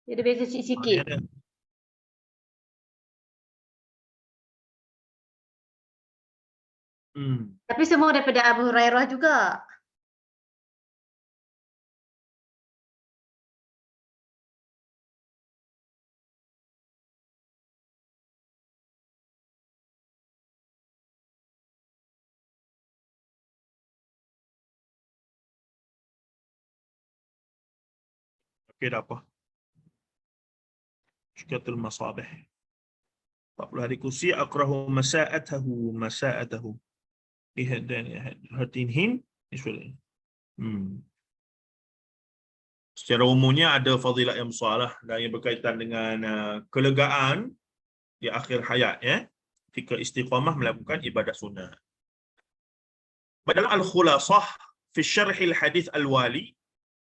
Dia ada beza sikit-sikit. Tapi semua daripada Abu Hurairah juga. Okey, dah apa? Mishkatul Masabih. 40 hari kursi akrahu masa'atahu. Hatinhin. Secara umumnya ada fadilat yang besar lah dan yang berkaitan dengan kelegaan di akhir hayat ketika istiqamah melakukan ibadah sunnah. Dalam Al-Khulasah fi syarhil hadis al-wali,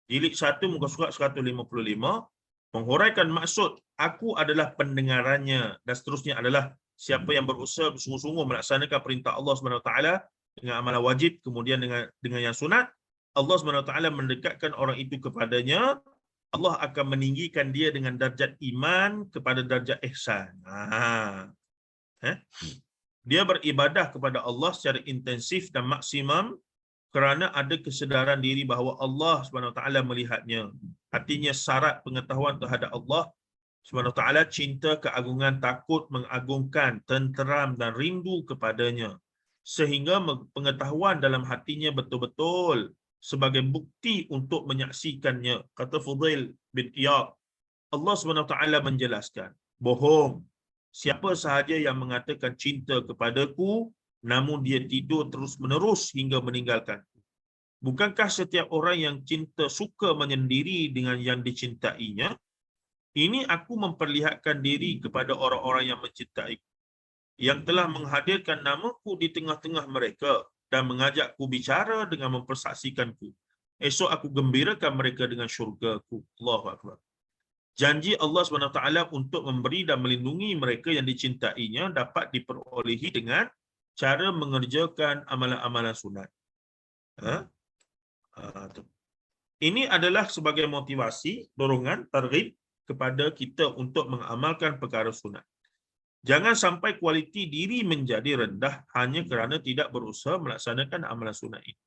jilid 1 muka surat 155, menghuraikan maksud aku adalah pendengarannya dan seterusnya adalah siapa yang berusaha bersungguh-sungguh melaksanakan perintah Allah Subhanahu Wa Taala dengan amalan wajib kemudian dengan yang sunat, Allah Subhanahu Wa Taala mendekatkan orang itu kepadanya. Allah akan meninggikan dia dengan darjat iman kepada darjat ihsan. Dia beribadah kepada Allah secara intensif dan maksimum kerana ada kesedaran diri bahawa Allah Subhanahu Wa Taala melihatnya. Artinya syarat pengetahuan terhadap Allah Subhanahu Wa Taala cinta, keagungan, takut, mengagungkan, tenteram dan rindu kepadanya. Sehingga pengetahuan dalam hatinya betul-betul sebagai bukti untuk menyaksikannya. Kata Fudail bin Iyad, Allah Subhanahu Wa Taala menjelaskan, bohong siapa sahaja yang mengatakan cinta kepadaku namun dia tidur terus-menerus hingga meninggalkanku. Bukankah setiap orang yang cinta suka menyendiri dengan yang dicintainya? Ini aku memperlihatkan diri kepada orang-orang yang mencintaiku, yang telah menghadirkan namaku di tengah-tengah mereka dan mengajakku bicara dengan mempersaksikanku. Esok aku gembirakan mereka dengan syurgaku. Allahu Akbar. Janji Allah SWT untuk memberi dan melindungi mereka yang dicintainya dapat diperolehi dengan cara mengerjakan amalan-amalan sunat. Ini adalah sebagai motivasi, dorongan, targhib kepada kita untuk mengamalkan perkara sunat. Jangan sampai kualiti diri menjadi rendah hanya kerana tidak berusaha melaksanakan amalan sunat ini.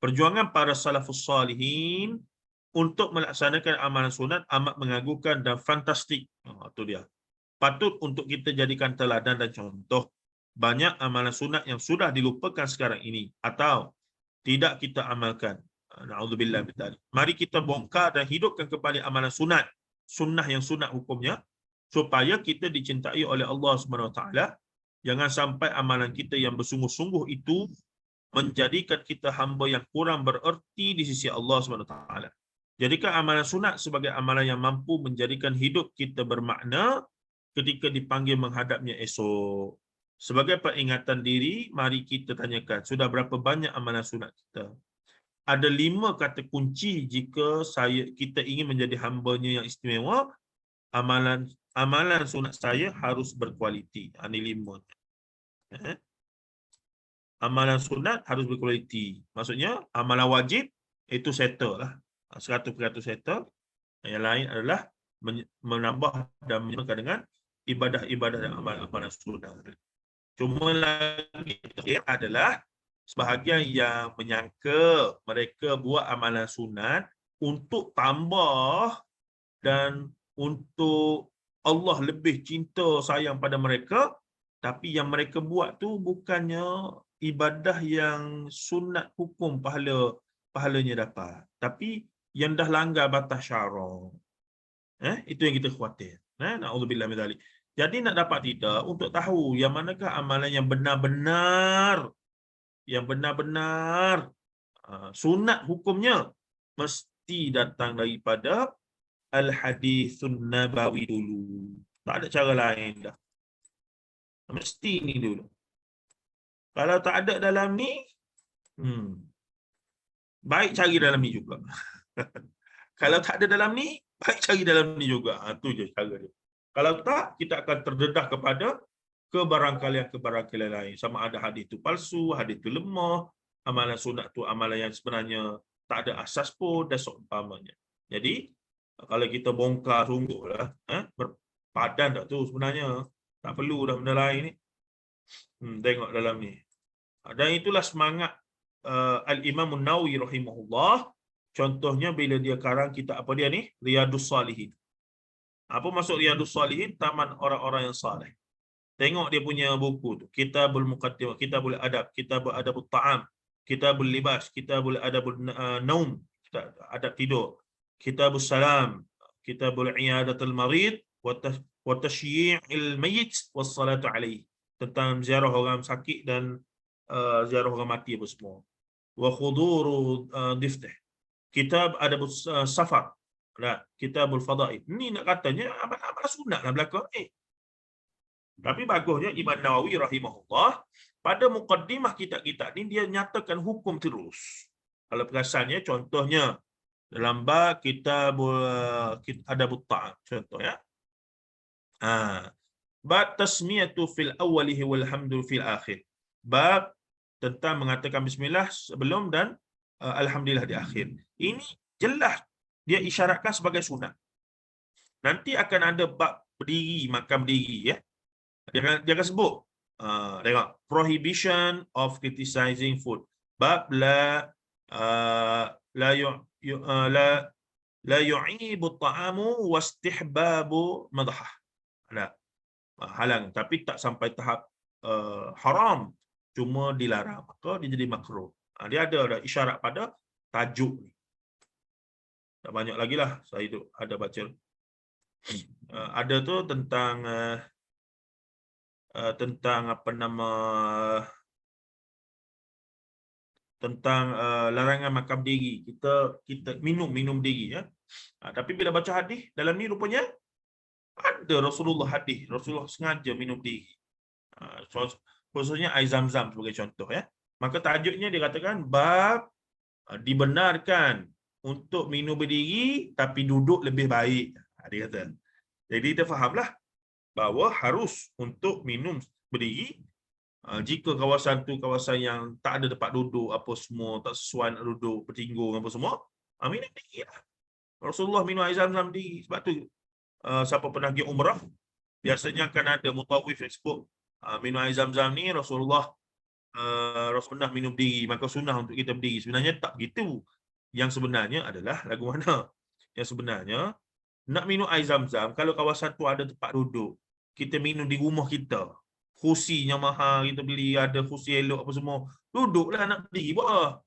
Perjuangan para salafus salihin untuk melaksanakan amalan sunat amat mengagumkan dan fantastik. Itu dia. Patut untuk kita jadikan teladan dan contoh. Banyak amalan sunat yang sudah dilupakan sekarang ini atau tidak kita amalkan. Na'udzubillah min dzalik. Mari kita bongkar dan hidupkan kembali amalan sunat, sunnah yang sunat hukumnya, supaya kita dicintai oleh Allah Subhanahu Wa Taala. Jangan sampai amalan kita yang bersungguh-sungguh itu menjadikan kita hamba yang kurang bererti di sisi Allah Subhanahu Wa Taala. Jadikan amalan sunat sebagai amalan yang mampu menjadikan hidup kita bermakna ketika dipanggil menghadapnya esok. Sebagai peringatan diri, mari kita tanyakan, sudah berapa banyak amalan sunat kita? Ada 5 kata kunci jika kita ingin menjadi hamba-Nya yang istimewa. Amalan sunat saya harus berkualiti. Ini 5. Amalan sunat harus berkualiti. Maksudnya, amalan wajib itu settle lah. 100% settle. Yang lain adalah menambah dan menyempurnakan dengan ibadah-ibadah dan amalan sunat. Cuma lagi adalah sebahagian yang menyangka mereka buat amalan sunat untuk tambah dan untuk Allah lebih cinta sayang pada mereka, tapi yang mereka buat tu bukannya ibadah yang sunat hukum pahalanya dapat, tapi yang dah langgar batas syarak. Itu yang kita khawatir. Na'udzubillah min dzalik. Jadi nak dapat tidak untuk tahu yang manakah amalan yang benar-benar sunat hukumnya, mesti datang daripada al-hadithun nabawi dulu. Tak ada cara lain dah. Mesti ni dulu. Kalau tak ada dalam ni, baik cari dalam ni juga. Kalau tak ada dalam ni, baik cari dalam ni juga. Itu je cara dia. Kalau tak, kita akan terdedah kepada kebarangkalian lain. Sama ada hadis itu palsu, hadis itu lemah, amalan sunat tu amalan yang sebenarnya tak ada asas pun dan seumpamanya. Jadi, kalau kita bongkar sungguhlah, berpadan tak tu sebenarnya. Tak perlu dah benda lain ni. Tengok dalam ni. Dan itulah semangat Al-Imam An-Nawawi rahimahullah. Contohnya bila dia karang kitab apa dia ni? Riyadus Salihin. Apa maksud Riyadus Salihin? Taman orang-orang yang saleh. Tengok dia punya buku tu. Kitabul Muqaddimah, Kitabul Adab, Kitabul Adabut Ta'am, Kitabul Libas, Kitabul Adabul Naum, adab tidur, Kitabul Salam, Kitabul Iyadatul Marid, wa Tashyi'il Mayyit was Salatu Alaihi. Tentang ziarah orang sakit dan ziarah orang mati apa semua. Wa Khuduru Diftih. Kitab Adabul Safar. Kitabul Fadail. Ini nak katanya amal sunat lah belakang ni. Tapi bagusnya Imam Nawawi rahimahullah pada muqaddimah kitab-kitab ni dia nyatakan hukum terus. Kalau perasannya, contohnya dalam bab kita ada ta'am, contoh ya. Bab tasmiyatu fil awwalihi walhamdu fil akhir. Bab tentang mengatakan bismillah sebelum dan alhamdulillah di akhir. Ini jelas dia isyaratkan sebagai sunat. Nanti akan ada bab berdiri, makan berdiri ya. Dia akan sebut tengok, prohibition of criticizing food. Bab la yu'ibu ta'amu wastihbabu madhah. Halang, tapi tak sampai tahap haram, cuma dilarang, maka dia jadi makruh. Dia ada isyarat pada tajuk ni. Tak banyak lagi lah saya tu ada baca. Ada tu tentang apa nama, tentang larangan makan berdiri. Kita minum berdiri ya. Tapi bila baca hadis dalam ni rupanya ada Rasulullah hadis, Rasulullah sengaja minum berdiri. Khususnya air zam-zam sebagai contoh ya. Maka tajuknya dia katakan bab dibenarkan untuk minum berdiri tapi duduk lebih baik. Dia kata. Jadi kita fahamlah bahawa harus untuk minum berdiri. Jika kawasan tu kawasan yang tak ada tempat duduk apa semua, tak sesuai nak duduk, bertinggung apa semua, minum berdiri lah. Rasulullah minum air zam-zam berdiri. Sebab tu siapa pernah pergi umrah, biasanya akan ada mutawif yang sebut minum air zam-zam ni Rasulullah pernah minum berdiri, maka sunnah untuk kita berdiri. Sebenarnya tak begitu. Yang sebenarnya adalah lagu mana? Yang sebenarnya nak minum air zam-zam, kalau kawasan tu ada tempat duduk, kita minum di rumah kita, kursinya mahal, kita beli ada kursi elok apa semua, duduklah, nak berdiri buat apa?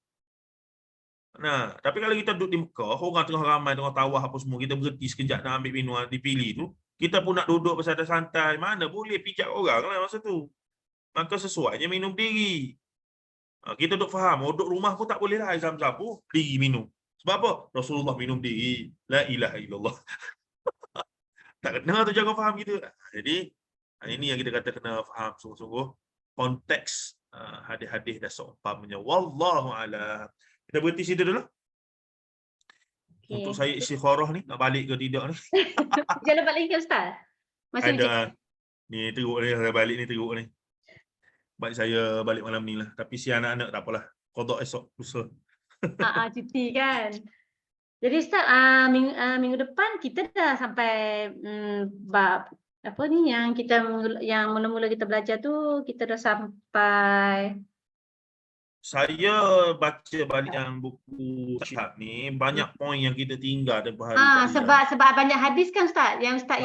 Nah, tapi kalau kita duduk di Mekah, orang tengah ramai, tengah tawaf apa semua, kita berhenti sekejap nak ambil minum, dipilih tu, kita pun nak duduk bersantai-santai, mana boleh pijak orang lah masa tu. Maka sesuainya minum berdiri. Kita duduk faham, duduk rumah pun tak boleh lah air zam-zam pun berdiri minum. Sebab apa? Rasulullah minum berdiri. La ilaha illallah. Tak kena tu jangan faham gitu. Jadi ini yang kita kata kena faham sungguh-sungguh konteks hadis-hadis dan seumpamanya. Wallahu a'lam. Kita berhenti situ dulu. Okay. Untuk saya istikharah ni, nak balik ke tidak ni? Jalan balik ke Ustaz? Masih Ada. macam Ni teruk ni, saya balik ni teruk ni. Baik saya balik malam ni lah. Tapi si anak-anak tak apalah. Qada esok lusa. cuti kan. Jadi Ustaz, minggu depan kita dah sampai bab apa ni yang mula-mula kita belajar tu, kita dah sampai. Saya baca balik yang buku Syihab ni, banyak poin yang kita tinggal daripada hari tadi. Sebab banyak hadis kan Ustaz? Yang Ustaz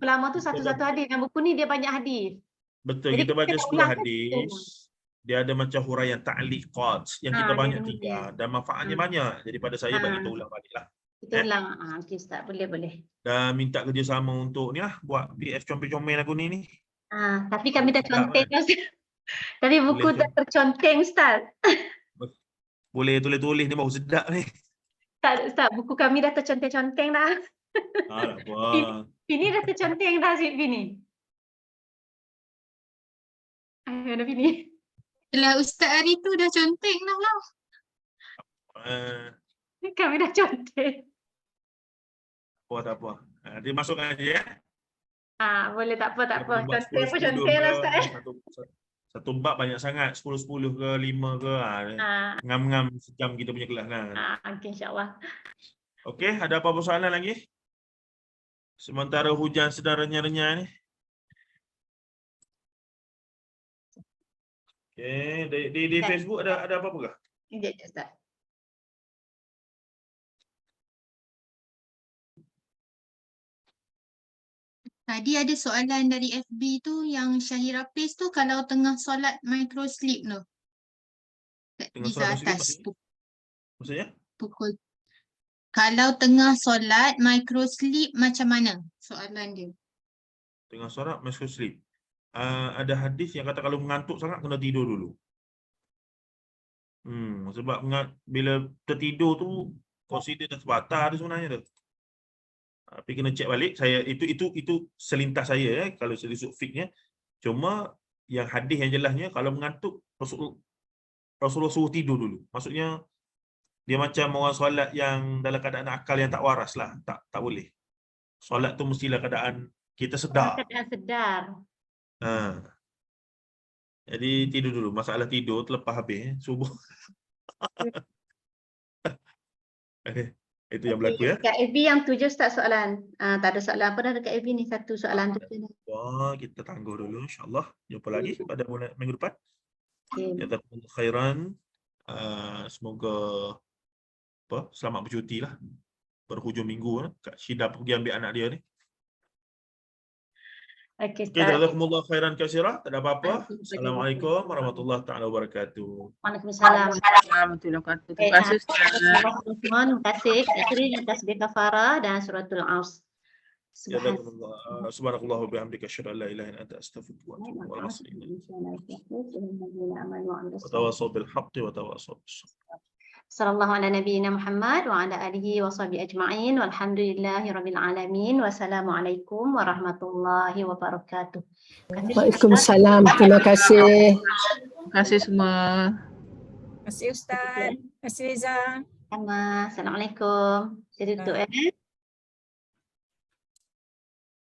pelama tu satu-satu hadis. Yang buku ni dia banyak hadis. Betul, Jadi kita baca 10 hadis. Kita. Dia ada macam huraian ta'liqat yang kita banyak tinggal dan manfaatnya banyak. Jadi pada saya bagi kita ulang baliklah. Kita ulang. Okey Ustaz, boleh. Dan minta kerjasama untuk ni lah, buat PDF comel-comel aku ni. Tapi kami dah conteng Ustaz. Tapi buku dah terconteng Ustaz. Boleh tulis-tulis ni baru sedap ni. Tak Ustaz, buku kami dah terconteng-conteng dah. Ini dah terconteng dah Bini. Mana Bini? Lah Ustaz hari tu dah conteng dah lah. Kami dah conteng. Tak apa. Dia masukkan aja ya. Boleh tak apa. Conteng lah Ustaz. Satu bab banyak sangat, 10-10 ke 5 ke. Ngam-ngam sejam kita punya kelas kan. Okey insya-Allah. Okey, ada apa-apa soalan lagi? Sementara hujan sedang renyah-renyah ni. Okey, di Facebook ada apa-apa ke? Sekejap Ustaz. Tadi ada soalan dari FB tu yang Syahira paste tu, kalau tengah solat micro sleep tu. Di atas Maksudnya? pukul. Kalau tengah solat micro sleep macam mana? Soalan dia. Tengah solat micro sleep. Ada hadis yang kata kalau mengantuk sangat kena tidur dulu. Sebab bila tertidur tu consider dah sebatar dia sebenarnya tu. Tapi kena cek balik. Saya itu selintas saya kalau dari sudut fiknya. Cuma yang hadis yang jelasnya kalau mengantuk Rasulullah suruh tidur dulu. Maksudnya Dia macam orang solat yang dalam keadaan akal yang tak waras lah. Tak boleh. Solat tu mestilah keadaan kita sedar. Keadaan sedar. Ha. Jadi tidur dulu. Masalah tidur terlepas habis. Subuh. Itu yang berlaku ya. Dekat FB yang 7 Ustaz soalan. Tak ada soalan apa dah dekat FB ni, satu soalan tu. Wah, kita tangguh dulu insya-Allah. Jumpa lagi pada minggu depan. Okay. Jazakumullah khairan. Semoga selamat bercuti lah. Berhujung minggu Kak Syida pergi ambil anak dia ni. Okay, Okey, Ustaz. jazakumullah khairan katsira. Tak ada apa-apa. Okey, Assalamualaikum warahmatullahi taala wabarakatuh. Waalaikumsalam. Warahmatullahi wabarakatuh. Terima kasih Ustaz. Terima kasih. Akhirnya tasbih kafarah dan suratul Aus. Jazakumullah. Subhanakallah wa bihamdika asyhadu an la ilaha illa anta astaghfiruka wa atubu ilaik. Wa tawassaw bil haqqi wa tawassaw bis sabr. Sallallahu ala nabiyyina Muhammad wa ala alihi wa sahbihi ajma'in walhamdulillahi rabbil alamin. Wassalamualaikum warahmatullahi wabarakatuh. Waalaikumsalam. Terima kasih. Terima kasih semua. Terima kasih Ustaz. Terima kasih Riza. Sama. Assalamualaikum. Jadi tutup